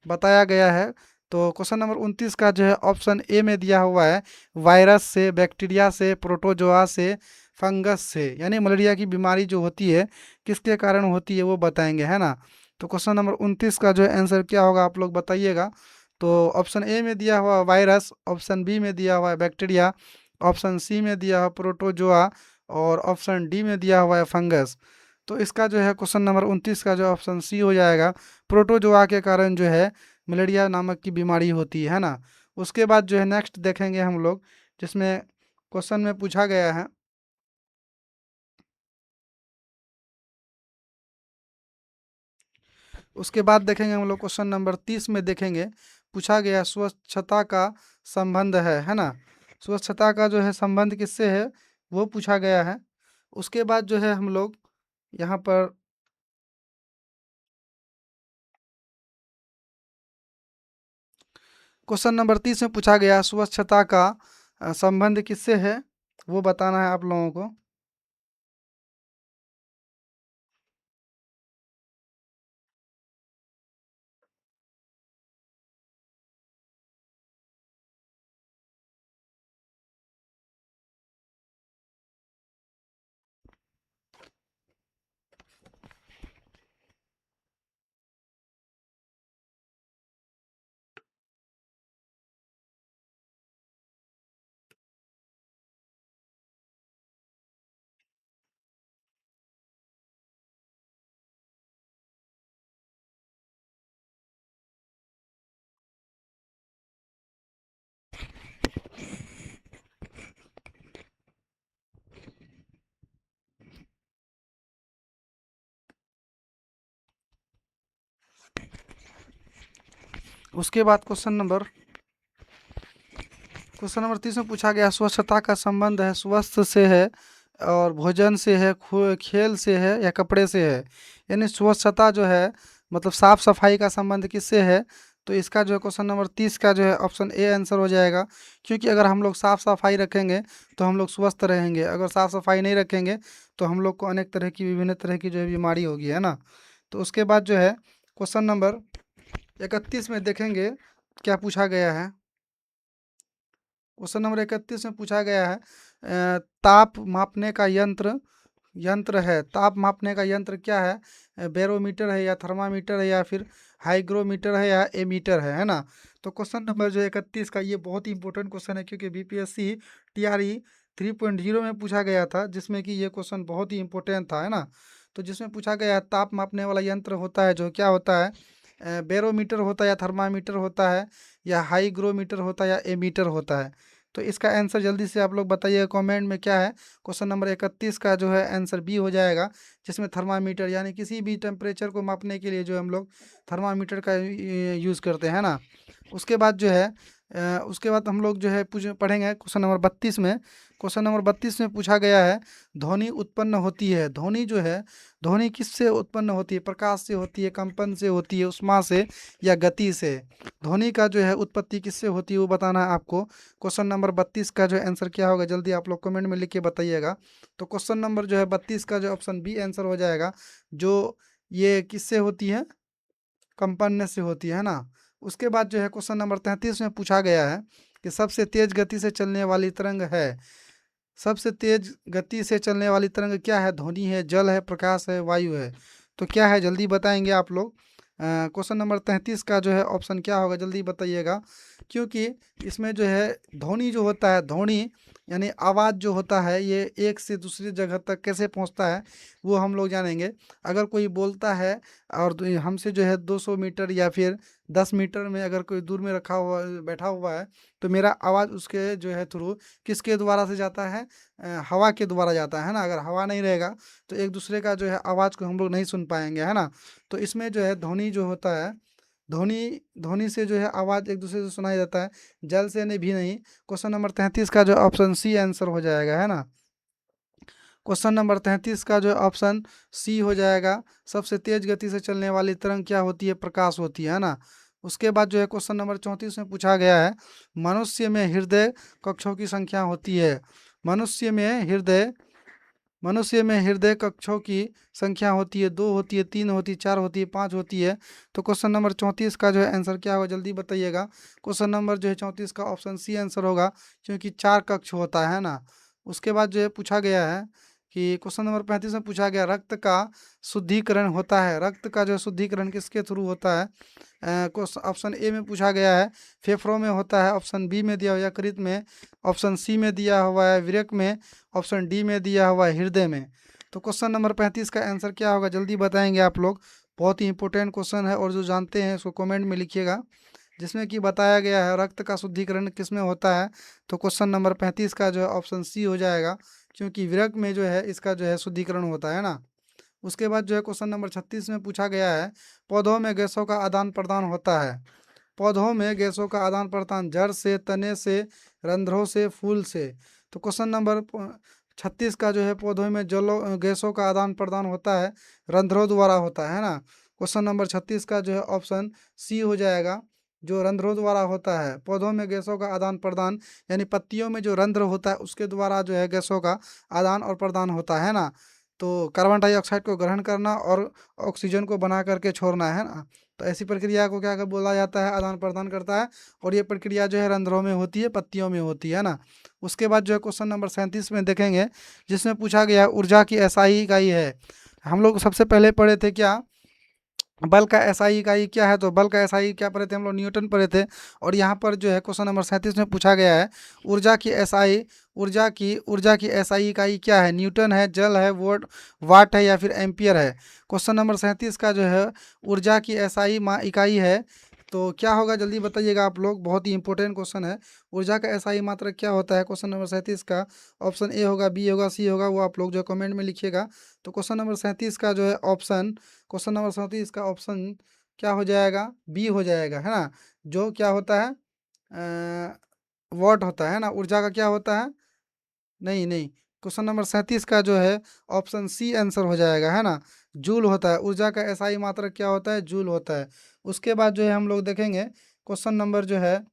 बताया गया है। तो क्वेश्चन नंबर 29 का जो है ऑप्शन ए में दिया हुआ है वायरस से, बैक्टीरिया से, प्रोटोजोआ से, फंगस से। यानी मलेरिया की बीमारी जो होती है किसके कारण होती है वो बताएंगे, है ना। तो क्वेश्चन नंबर 29 का जो है आंसर क्या होगा आप लोग बताइएगा। तो ऑप्शन ए में दिया हुआ वायरस, ऑप्शन बी में दिया हुआ है बैक्टीरिया, ऑप्शन सी में दिया हुआ प्रोटोजोआ, और ऑप्शन डी में दिया हुआ है फंगस। तो इसका जो है क्वेश्चन नंबर 29 का जो ऑप्शन सी हो जाएगा, प्रोटोजोआ के कारण जो है मलेरिया नामक की बीमारी होती है ना। उसके बाद जो है नेक्स्ट देखेंगे हम लोग, जिसमें क्वेश्चन में पूछा गया है, उसके बाद देखेंगे हम लोग क्वेश्चन नंबर 30 में देखेंगे पूछा गया स्वच्छता का संबंध है ना। स्वच्छता का जो है संबंध किससे है वो पूछा गया है। उसके बाद जो है हम लोग यहाँ पर क्वेश्चन नंबर 30 में पूछा गया स्वच्छता का संबंध किससे है वो बताना है आप लोगों को। उसके बाद क्वेश्चन नंबर 30 में पूछा गया स्वच्छता का संबंध है स्वस्थ से है और भोजन से है, खेल से है या कपड़े से है। यानी स्वच्छता जो है मतलब साफ सफाई का संबंध किससे है। तो इसका जो है क्वेश्चन नंबर 30 का जो है ऑप्शन ए आंसर हो जाएगा, क्योंकि अगर हम लोग साफ सफाई रखेंगे तो हम लोग स्वस्थ रहेंगे, अगर साफ सफाई नहीं रखेंगे तो हम लोग को अनेक तरह की विभिन्न तरह की जो है बीमारी होगी, है ना। तो उसके बाद जो है क्वेश्चन नंबर 31 में देखेंगे क्या पूछा गया है। क्वेश्चन नंबर 31 में पूछा गया है ताप मापने का यंत्र यंत्र है, ताप मापने का यंत्र क्या है, बैरोमीटर है या थर्मामीटर है या फिर हाइग्रोमीटर है या एमीटर है ना। तो क्वेश्चन नंबर जो 31 का ये बहुत ही इंपॉर्टेंट क्वेश्चन है, क्योंकि बीपीएससी टीआरई 3.0 में पूछा गया था, जिसमें कि ये क्वेश्चन बहुत ही इंपॉर्टेंट था, है ना। तो जिसमें पूछा गया है ताप मापने वाला यंत्र होता है जो क्या होता है, बैरोमीटर होता है या थर्मामीटर होता है या हाईग्रोमीटर होता है या एमीटर होता है। तो इसका आंसर जल्दी से आप लोग बताइएगा कमेंट में क्या है। क्वेश्चन नंबर 31 का जो है आंसर बी हो जाएगा, जिसमें थर्मामीटर यानी किसी भी टेम्परेचर को मापने के लिए जो हम लोग थर्मामीटर का यूज़ करते हैं ना। उसके बाद जो है उसके बाद हम लोग जो है पढ़ेंगे क्वेश्चन नंबर 32 में। क्वेश्चन नंबर 32 में पूछा गया है ध्वनि उत्पन्न होती है। ध्वनि जो है, ध्वनि किससे उत्पन्न होती है? प्रकाश से होती है, कंपन से होती है, ऊष्मा से या गति से? ध्वनि का जो है उत्पत्ति किससे होती है वो बताना है आपको। क्वेश्चन नंबर 32 का जो आंसर क्या होगा जल्दी आप लोग कमेंट में लिख के बताइएगा। तो क्वेश्चन नंबर जो है 32 का जो ऑप्शन बी आंसर हो जाएगा, जो ये किससे होती है? कंपन से होती है ना। उसके बाद जो है क्वेश्चन नंबर 33 में पूछा गया है कि सबसे तेज गति से चलने वाली तरंग है। सबसे तेज गति से चलने वाली तरंग क्या है? ध्वनि है, जल है, प्रकाश है, वायु है? तो क्या है जल्दी बताएंगे आप लोग। क्वेश्चन नंबर 33 का जो है ऑप्शन क्या होगा जल्दी बताइएगा, क्योंकि इसमें जो है ध्वनि जो होता है, ध्वनि यानी आवाज़ जो होता है, ये एक से दूसरी जगह तक कैसे पहुंचता है वो हम लोग जानेंगे। अगर कोई बोलता है और हमसे जो है 200 मीटर या फिर 10 मीटर में अगर कोई दूर में रखा हुआ बैठा हुआ है, तो मेरा आवाज़ उसके जो है थ्रू किसके द्वारा से जाता है? हवा के द्वारा जाता है ना। अगर हवा नहीं रहेगा तो एक दूसरे का जो है आवाज़ को हम लोग नहीं सुन पाएंगे, है ना। तो इसमें जो है ध्वनि जो होता है, ध्वनि ध्वनि से जो है आवाज़ एक दूसरे से सुनाई देता है, जल से नहीं भी नहीं। क्वेश्चन नंबर 33 का जो ऑप्शन सी आंसर हो जाएगा, है ना। क्वेश्चन नंबर 33 का जो ऑप्शन सी हो जाएगा। सबसे तेज गति से चलने वाली तरंग क्या होती है? प्रकाश होती है ना। उसके बाद जो है क्वेश्चन नंबर 34 में पूछा गया है मनुष्य में हृदय कक्षों की संख्या होती है। मनुष्य में हृदय मनुष्य में हृदय कक्षों की संख्या होती है, 2 होती है, 3 होती है, 4 होती है, 5 होती है? तो क्वेश्चन नंबर 34 का जो है आंसर क्या होगा जल्दी बताइएगा। क्वेश्चन नंबर जो है 34 का ऑप्शन सी आंसर होगा, क्योंकि 4 कक्ष होता है ना। उसके बाद जो है पूछा गया है कि क्वेश्चन नंबर 35 में पूछा गया रक्त का शुद्धिकरण होता है। रक्त का जो शुद्धिकरण किसके थ्रू होता है? क्वेश्चन ऑप्शन ए में पूछा गया है फेफड़ों में होता है, ऑप्शन बी में दिया हुआ है यकृत में, ऑप्शन सी में दिया हुआ है वृक्क में, ऑप्शन डी में दिया हुआ है हृदय में। तो क्वेश्चन नंबर 35 का आंसर क्या होगा जल्दी बताएंगे आप लोग। बहुत ही इंपॉर्टेंट क्वेश्चन है और जो जानते हैं उसको कमेंट में लिखिएगा, जिसमें कि बताया गया है रक्त का शुद्धिकरण किस में होता है। तो क्वेश्चन नंबर 35 का जो है ऑप्शन सी हो जाएगा, क्योंकि वृक्क में जो है इसका जो है शुद्धिकरण होता है ना। उसके बाद जो है क्वेश्चन नंबर 36 में पूछा गया है पौधों में गैसों का आदान प्रदान होता है। पौधों में गैसों का आदान प्रदान जड़ से, तने से, रंध्रों से, फूल से? तो क्वेश्चन नंबर 36 का जो है पौधों में जलों गैसों का आदान प्रदान होता है, रंध्रों द्वारा होता है ना। क्वेश्चन नंबर 36 का जो है ऑप्शन सी हो जाएगा, जो रंध्रों द्वारा होता है। पौधों में गैसों का आदान प्रदान यानी पत्तियों में जो रंध्र होता है उसके द्वारा जो है गैसों का आदान और प्रदान होता है ना। तो कार्बन डाइऑक्साइड को ग्रहण करना और ऑक्सीजन को बना करके छोड़ना, है ना। तो ऐसी प्रक्रिया को क्या बोला जाता है? आदान प्रदान करता है। और ये प्रक्रिया जो है रंध्रों में होती है, पत्तियों में होती है ना। उसके बाद जो है क्वेश्चन नंबर 37 में देखेंगे, जिसमें पूछा गया ऊर्जा की एसआई इकाई है। हम लोग सबसे पहले पढ़े थे क्या? बल का एसआई इकाई क्या है? तो बल का एसआई क्या पढ़े थे हम लोग? न्यूटन पढ़े थे। और यहाँ पर जो है क्वेश्चन नंबर 37 में पूछा गया है ऊर्जा की एसआई इकाई क्या है? न्यूटन है, जल है, वोल्ट वाट है या फिर एम्पियर है? क्वेश्चन नंबर 37 का जो है ऊर्जा की एसआई इकाई है, तो क्या होगा जल्दी बताइएगा आप लोग। बहुत ही इंपॉर्टेंट क्वेश्चन है। ऊर्जा का एसआई मात्रक क्या होता है? क्वेश्चन नंबर 37 का ऑप्शन ए होगा, बी होगा, सी होगा, वो आप लोग जो कमेंट में लिखिएगा। तो क्वेश्चन नंबर 37 का जो है ऑप्शन क्वेश्चन नंबर 37 का ऑप्शन क्या हो जाएगा? बी हो जाएगा, है ना। जो क्या होता है? वॉट होता है ना। ऊर्जा का क्या होता है? नहीं नहीं, क्वेश्चन नंबर 37 का जो है ऑप्शन सी आंसर हो जाएगा, है ना। जूल होता है। ऊर्जा का एसआई मात्रक क्या होता है? जूल होता है। उसके बाद जो है हम लोग देखेंगे क्वेश्चन नंबर जो है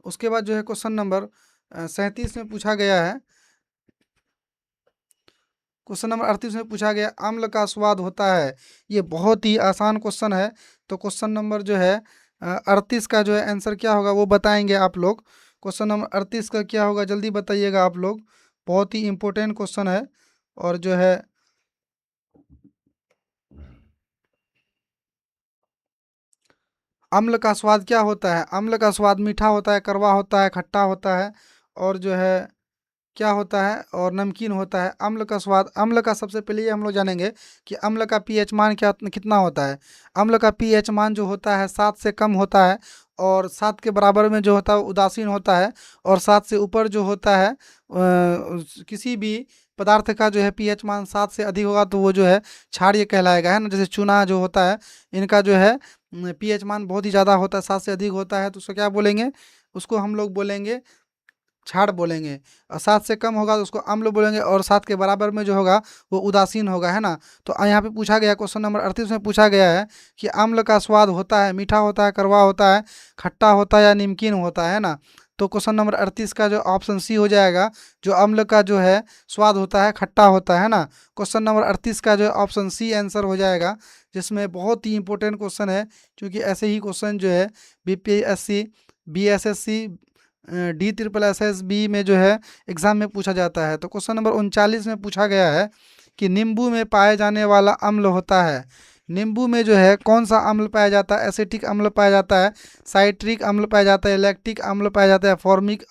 उसके बाद जो है क्वेश्चन नंबर 37 में पूछा गया है, क्वेश्चन नंबर 38 में पूछा गया अम्ल का स्वाद होता है। ये बहुत ही आसान क्वेश्चन है। तो क्वेश्चन नंबर जो है 38 का जो है आंसर क्या होगा वो बताएंगे आप लोग। क्वेश्चन नंबर 38 का क्या होगा जल्दी बताइएगा आप लोग। बहुत ही इंपॉर्टेंट क्वेश्चन है। और जो है अम्ल का स्वाद क्या होता है? अम्ल का स्वाद मीठा होता है, कड़वा होता है, खट्टा होता है, और जो है क्या होता है और नमकीन होता है। अम्ल का स्वाद, अम्ल का सबसे पहले ये हम लोग जानेंगे कि अम्ल का पीएच मान क्या कितना होता है। अम्ल का पीएच मान जो होता है 7 से कम होता है, और 7 के बराबर में जो होता है उदासीन होता है, और 7 से ऊपर जो होता है किसी भी पदार्थ का जो है पीएच मान 7 से अधिक होगा तो वो जो है क्षारीय कहलाएगा, है ना। जैसे चूना जो होता है, इनका जो है पीएच मान बहुत ही ज़्यादा होता है, 7 से अधिक होता है, तो उसको क्या बोलेंगे, उसको हम लोग बोलेंगे क्षार बोलेंगे। और 7 से कम होगा तो उसको अम्ल बोलेंगे, और 7 के बराबर में जो होगा वो उदासीन होगा, है ना। तो यहाँ पे पूछा गया, क्वेश्चन नंबर 38 में पूछा गया है कि अम्ल का स्वाद होता है मीठा होता है, कड़वा होता है, खट्टा होता है या नमकीन होता है ना। तो क्वेश्चन नंबर 38 का जो ऑप्शन सी हो जाएगा, जो अम्ल का जो है स्वाद होता है खट्टा होता है ना। क्वेश्चन नंबर 38 का जो ऑप्शन सी आंसर हो जाएगा, जिसमें बहुत ही इंपॉर्टेंट क्वेश्चन है, क्योंकि ऐसे ही क्वेश्चन जो है BPSC, BSSC, D triple S S B में जो है एग्जाम में पूछा जाता है। तो क्वेश्चन नंबर 39 में पूछा गया है कि नींबू में पाए जाने वाला अम्ल होता है, नींबू में जो है कौन सा अम्ल पाया जाता है। एसिटिक अम्ल पाया जाता है, साइट्रिक अम्ल पाया जाता है, लैक्टिक अम्ल पाया जाता है, फॉर्मिक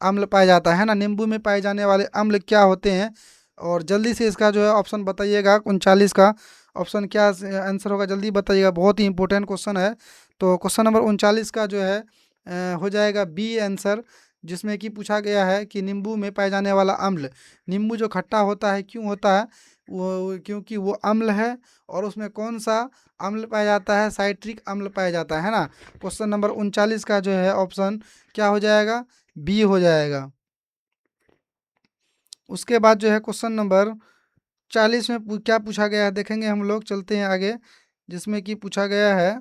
अम्ल पाया जाता है ना। नींबू में पाए जाने वाले अम्ल क्या होते हैं, और जल्दी से इसका जो है ऑप्शन बताइएगा। 39 का ऑप्शन क्या आंसर होगा, जल्दी बताइएगा, बहुत ही इंपॉर्टेंट क्वेश्चन है। तो क्वेश्चन नंबर 39 का जो है हो जाएगा बी आंसर, जिसमें कि पूछा गया है कि नींबू में पाए जाने वाला अम्ल, नींबू जो खट्टा होता है क्यों होता है, वो क्योंकि वो अम्ल है, और उसमें कौन सा अम्ल पाया जाता है, साइट्रिक अम्ल पाया जाता है ना। क्वेश्चन नंबर 39 का जो है ऑप्शन क्या हो जाएगा, बी हो जाएगा। उसके बाद जो है क्वेश्चन नंबर 40 में क्या पूछा गया है देखेंगे हम लोग, चलते हैं आगे, जिसमें कि पूछा गया है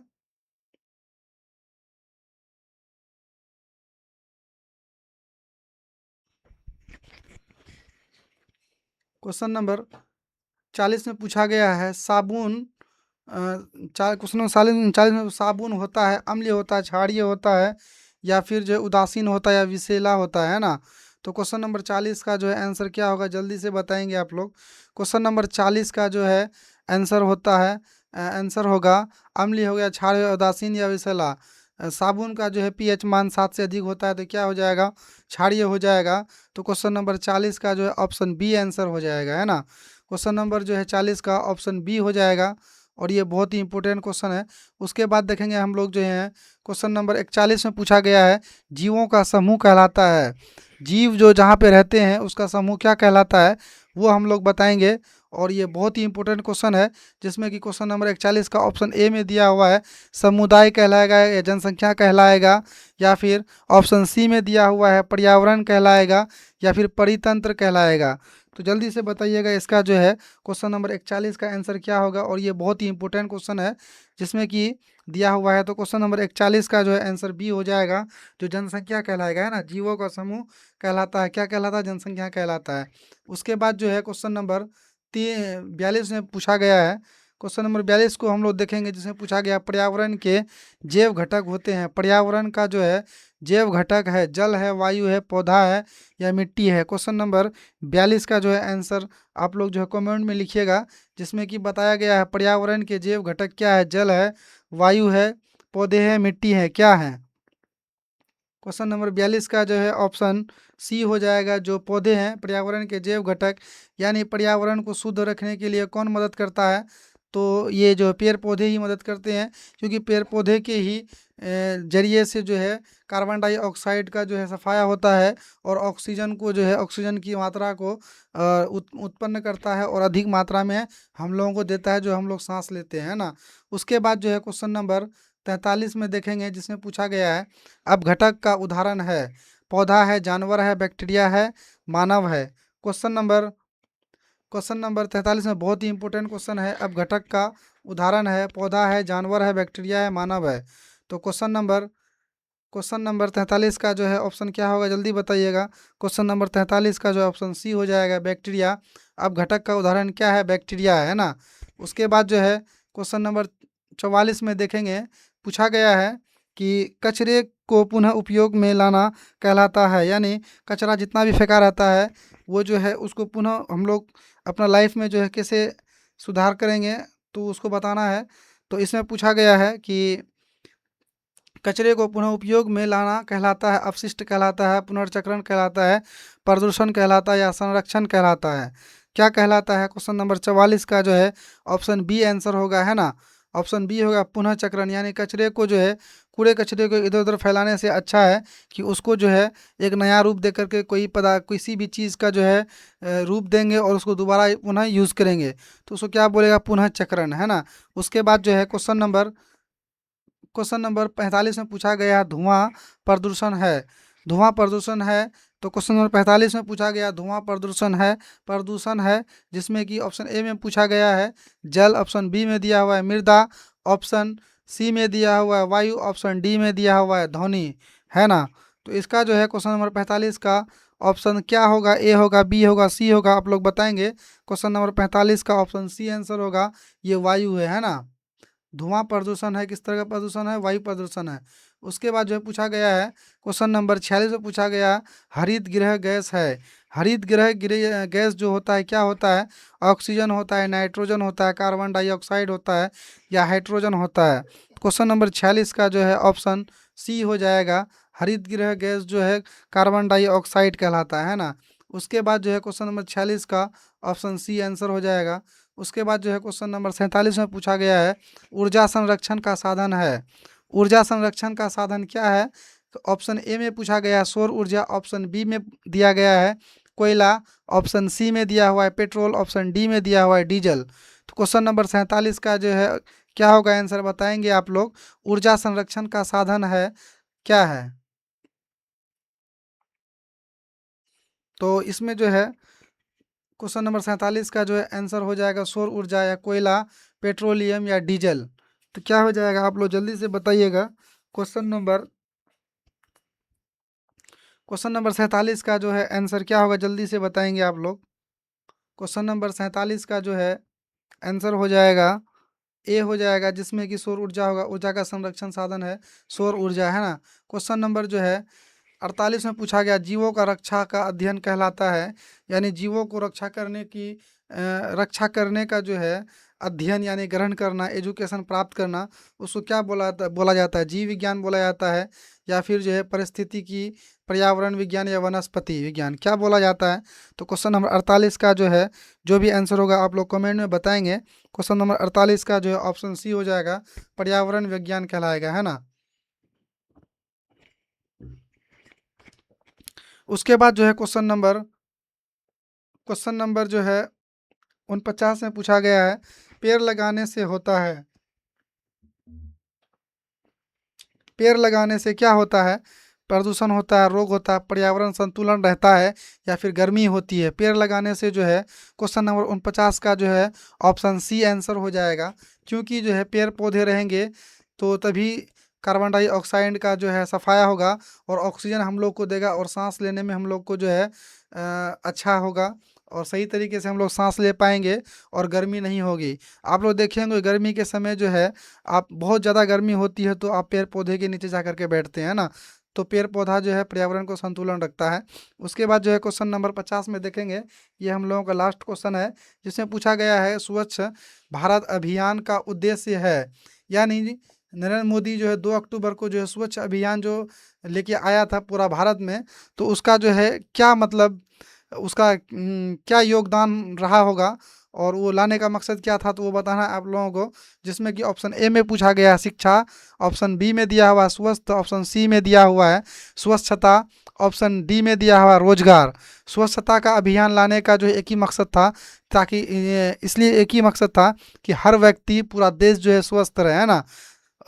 क्वेश्चन नंबर 40 में पूछा गया है साबुन, चार क्वेश्चन नंबर 40 में साबुन होता है अम्लीय होता है, क्षारीय होता है, या फिर जो है उदासीन होता है या विषैला होता है ना। तो क्वेश्चन नंबर 40 का जो है आंसर क्या होगा, जल्दी से बताएंगे आप लोग। क्वेश्चन नंबर 40 का जो है आंसर होता है, आंसर होगा अम्लीय हो गया, क्षारीय, उदासीन या विषैला। साबुन का जो है पीएच मान 7 से अधिक होता है तो क्या हो जाएगा, क्षारीय हो जाएगा। तो क्वेश्चन नंबर 40 का जो है ऑप्शन बी आंसर हो जाएगा, है ना। क्वेश्चन नंबर जो है 40 का ऑप्शन बी हो जाएगा, और ये बहुत ही इंपॉर्टेंट क्वेश्चन है। उसके बाद देखेंगे हम लोग जो है क्वेश्चन नंबर 41 में पूछा गया है जीवों का समूह कहलाता है, जीव जो जहाँ पे रहते हैं उसका समूह क्या कहलाता है, वो हम लोग बताएंगे। और ये बहुत ही इंपॉर्टेंट क्वेश्चन है, जिसमें कि क्वेश्चन नंबर 41 का ऑप्शन ए में दिया हुआ है समुदाय कहलाएगा या जनसंख्या कहलाएगा, या फिर ऑप्शन सी में दिया हुआ है पर्यावरण कहलाएगा, या फिर परितंत्र कहलाएगा। तो जल्दी से बताइएगा इसका जो है क्वेश्चन नंबर 41 का आंसर क्या होगा, और ये बहुत ही इंपॉर्टेंट क्वेश्चन है, जिसमें कि दिया हुआ है। तो क्वेश्चन नंबर 41 का जो है आंसर बी हो जाएगा, जो जनसंख्या कहलाएगा, है ना। जीवों का समूह कहलाता है, क्या कहलाता है, जनसंख्या कहलाता है। उसके बाद जो है क्वेश्चन नंबर 42 में पूछा गया है, क्वेश्चन नंबर 42 को हम लोग देखेंगे, जिसमें पूछा गया पर्यावरण के जैव घटक होते हैं, पर्यावरण का जो है जैव घटक है, जल है, वायु है, पौधा है या मिट्टी है। क्वेश्चन नंबर 42 का जो है आंसर आप लोग जो है कमेंट में लिखिएगा, जिसमें कि बताया गया है पर्यावरण के जैव घटक क्या है, जल है, वायु है, पौधे हैं, मिट्टी है, क्या है। क्वेश्चन नंबर 42 का जो है ऑप्शन सी हो जाएगा, जो पौधे हैं, पर्यावरण के जैव घटक, यानी पर्यावरण को शुद्ध रखने के लिए कौन मदद करता है, तो ये जो पेड़ पौधे ही मदद करते हैं, क्योंकि पेड़ पौधे के ही जरिए से जो है कार्बन डाइऑक्साइड का जो है सफाया होता है, और ऑक्सीजन को जो है ऑक्सीजन की मात्रा को उत्पन्न करता है, और अधिक मात्रा में हम लोगों को देता है, जो हम लोग सांस लेते हैं ना। उसके बाद जो है क्वेश्चन नंबर 43 में देखेंगे, जिसमें पूछा गया है अब घटक का उदाहरण है, पौधा है, जानवर है, बैक्टीरिया है, मानव है। क्वेश्चन नंबर 43 में बहुत ही इंपॉर्टेंट क्वेश्चन है, अब घटक का उदाहरण है, पौधा है, जानवर है, बैक्टीरिया है, मानव है। तो क्वेश्चन नंबर 43 का जो है ऑप्शन क्या होगा, जल्दी बताइएगा। क्वेश्चन नंबर 43 का जो ऑप्शन सी हो जाएगा, बैक्टीरिया। अब घटक का उदाहरण क्या है, बैक्टीरिया है ना। उसके बाद जो है क्वेश्चन नंबर 44 में देखेंगे, पूछा गया है कि कचरे को पुनः उपयोग में लाना कहलाता है, यानी कचरा जितना भी फेंका रहता है वो जो है उसको पुनः हम लोग अपना लाइफ में जो है कैसे सुधार करेंगे, तो उसको बताना है। तो इसमें पूछा गया है कि कचरे को पुनः उपयोग में लाना कहलाता है, अपशिष्ट कहलाता है, पुनर्चक्रण कहलाता है, प्रदूषण कहलाता है या संरक्षण कहलाता है? क्या कहलाता है? क्वेश्चन नंबर 44 का जो है ऑप्शन बी आंसर होगा, है ना। ऑप्शन बी होगा पुनः चक्रण, यानी कचरे को जो है, कूड़े कचरे को इधर उधर फैलाने से अच्छा है कि उसको जो है एक नया रूप दे करके कोई पदार्थ किसी भी चीज़ का जो है रूप देंगे और उसको दोबारा पुनः यूज़ करेंगे, तो उसको क्या बोलेगा? पुनः चक्रण, है ना। उसके बाद जो है क्वेश्चन नंबर 45 में पूछा गया धुआं प्रदूषण है। धुआं प्रदूषण है, तो क्वेश्चन नंबर 45 में पूछा गया धुआं प्रदूषण है, जिसमें कि ऑप्शन ए में पूछा गया है जल, ऑप्शन बी में दिया हुआ है मृदा, ऑप्शन सी में दिया हुआ है वायु, ऑप्शन डी में दिया हुआ है ध्वनि, है ना। तो इसका जो है क्वेश्चन नंबर 45 का ऑप्शन क्या होगा? ए होगा, बी होगा, सी होगा? आप लोग बताएंगे। क्वेश्चन नंबर 45 का ऑप्शन सी आंसर होगा, ये वायु है ना। धुआं प्रदूषण है, किस तरह का प्रदूषण है? वायु प्रदूषण है। उसके बाद जो है पूछा गया है क्वेश्चन नंबर 46 में पूछा गया हरित गृह गैस है। हरित गृह गैस जो होता है क्या होता है? ऑक्सीजन होता है, नाइट्रोजन होता है, कार्बन डाइऑक्साइड होता है या हाइड्रोजन होता है? क्वेश्चन नंबर 46 का जो है ऑप्शन सी हो जाएगा, हरित गृह गैस जो है कार्बन डाइऑक्साइड कहलाता है ना। उसके बाद जो है क्वेश्चन नंबर 46 का ऑप्शन सी आंसर हो जाएगा। उसके बाद जो है क्वेश्चन नंबर 47 में पूछा गया है ऊर्जा संरक्षण का साधन है। ऊर्जा संरक्षण का साधन क्या है? तो ऑप्शन ए में पूछा गया है सौर ऊर्जा, ऑप्शन बी में दिया गया है कोयला, ऑप्शन सी में दिया हुआ है पेट्रोल, ऑप्शन डी में दिया हुआ है डीजल। तो क्वेश्चन नंबर 47 का जो है क्या होगा आंसर, बताएंगे आप लोग। ऊर्जा संरक्षण का साधन है क्या है? तो इसमें जो है क्वेश्चन नंबर 47 का जो है आंसर हो जाएगा सौर ऊर्जा या कोयला, पेट्रोलियम या डीजल। तो क्या हो जाएगा? आप लोग जल्दी से बताइएगा। क्वेश्चन नंबर 47 का जो है आंसर क्या होगा? जल्दी से बताएंगे आप लोग। क्वेश्चन नंबर 47 का जो है आंसर हो जाएगा ए हो जाएगा, जिसमें कि सौर ऊर्जा होगा। ऊर्जा का संरक्षण साधन है सौर ऊर्जा, है ना। क्वेश्चन नंबर जो है 48 में पूछा गया जीवों का रक्षा का अध्ययन कहलाता है, यानी जीवों को रक्षा करने का जो है अध्ययन यानी ग्रहण करना, एजुकेशन प्राप्त करना, उसको क्या बोला जाता है? जीव विज्ञान बोला जाता है या फिर जो है परिस्थितिकी, पर्यावरण विज्ञान या वनस्पति विज्ञान, क्या बोला जाता है? तो क्वेश्चन नंबर 48 का जो है जो भी आंसर होगा आप लोग कमेंट में बताएंगे। क्वेश्चन नंबर 48 का जो है ऑप्शन सी हो जाएगा, पर्यावरण विज्ञान कहलाएगा, है ना। उसके बाद जो है क्वेश्चन नंबर जो है 49 में पूछा गया है पेड़ लगाने से होता है, पेड़ लगाने से क्या होता है? प्रदूषण होता है, रोग होता है, पर्यावरण संतुलन रहता है या फिर गर्मी होती है? पेड़ लगाने से जो है क्वेश्चन नंबर 49 का जो है ऑप्शन सी आंसर हो जाएगा, क्योंकि जो है पेड़ पौधे रहेंगे तो तभी कार्बन डाइऑक्साइड का जो है सफाया होगा और ऑक्सीजन हम लोग को देगा और सांस लेने में हम लोग को जो है अच्छा होगा और सही तरीके से हम लोग सांस ले पाएंगे और गर्मी नहीं होगी। आप लोग देखेंगे गर्मी के समय जो है आप बहुत ज़्यादा गर्मी होती है तो आप पेड़ पौधे के नीचे जा करके बैठते हैं ना, तो पेड़ पौधा जो है पर्यावरण को संतुलन रखता है। उसके बाद जो है क्वेश्चन नंबर 50 में देखेंगे, ये हम लोगों का लास्ट क्वेश्चन है, जिसमें पूछा गया है स्वच्छ भारत अभियान का उद्देश्य है, यानी नरेंद्र मोदी जो है 2 अक्टूबर को जो है स्वच्छ अभियान जो लेके आया था पूरा भारत में, तो उसका जो है क्या मतलब, उसका क्या योगदान रहा होगा और वो लाने का मकसद क्या था, तो वो बताना है आप लोगों को। जिसमें कि ऑप्शन ए में पूछा गया है शिक्षा, ऑप्शन बी में दिया हुआ है स्वस्थ, ऑप्शन सी में दिया हुआ है स्वच्छता, ऑप्शन डी में दिया हुआ है रोजगार। स्वच्छता का अभियान लाने का जो एक ही मकसद था, ताकि इसलिए एक ही मकसद था कि हर व्यक्ति पूरा देश जो है स्वस्थ रहे, है ना।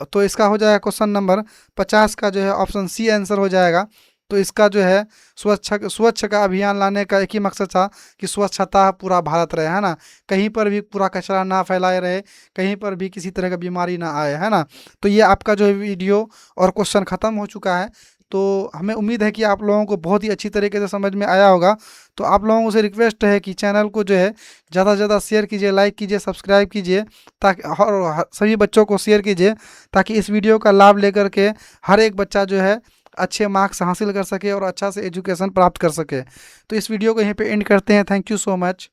तो इसका हो जाएगा क्वेश्चन नंबर 50 का जो है ऑप्शन सी आंसर हो जाएगा। तो इसका जो है स्वच्छ का अभियान लाने का एक ही मकसद था कि स्वच्छता पूरा भारत रहे, है ना, कहीं पर भी पूरा कचरा ना फैलाए रहे, कहीं पर भी किसी तरह का बीमारी ना आए, है ना। तो ये आपका जो है वीडियो और क्वेश्चन ख़त्म हो चुका है। तो हमें उम्मीद है कि आप लोगों को बहुत ही अच्छी तरीके से समझ में आया होगा। तो आप लोगों से रिक्वेस्ट है कि चैनल को जो है ज़्यादा से ज़्यादा शेयर कीजिए, लाइक कीजिए, सब्सक्राइब कीजिए, ताकि और सभी बच्चों को शेयर कीजिए, ताकि इस वीडियो का लाभ लेकर के हर एक बच्चा जो है अच्छे मार्क्स हासिल कर सके और अच्छा से एजुकेशन प्राप्त कर सके। तो इस वीडियो को यहीं पे एंड करते हैं। Thank you so much.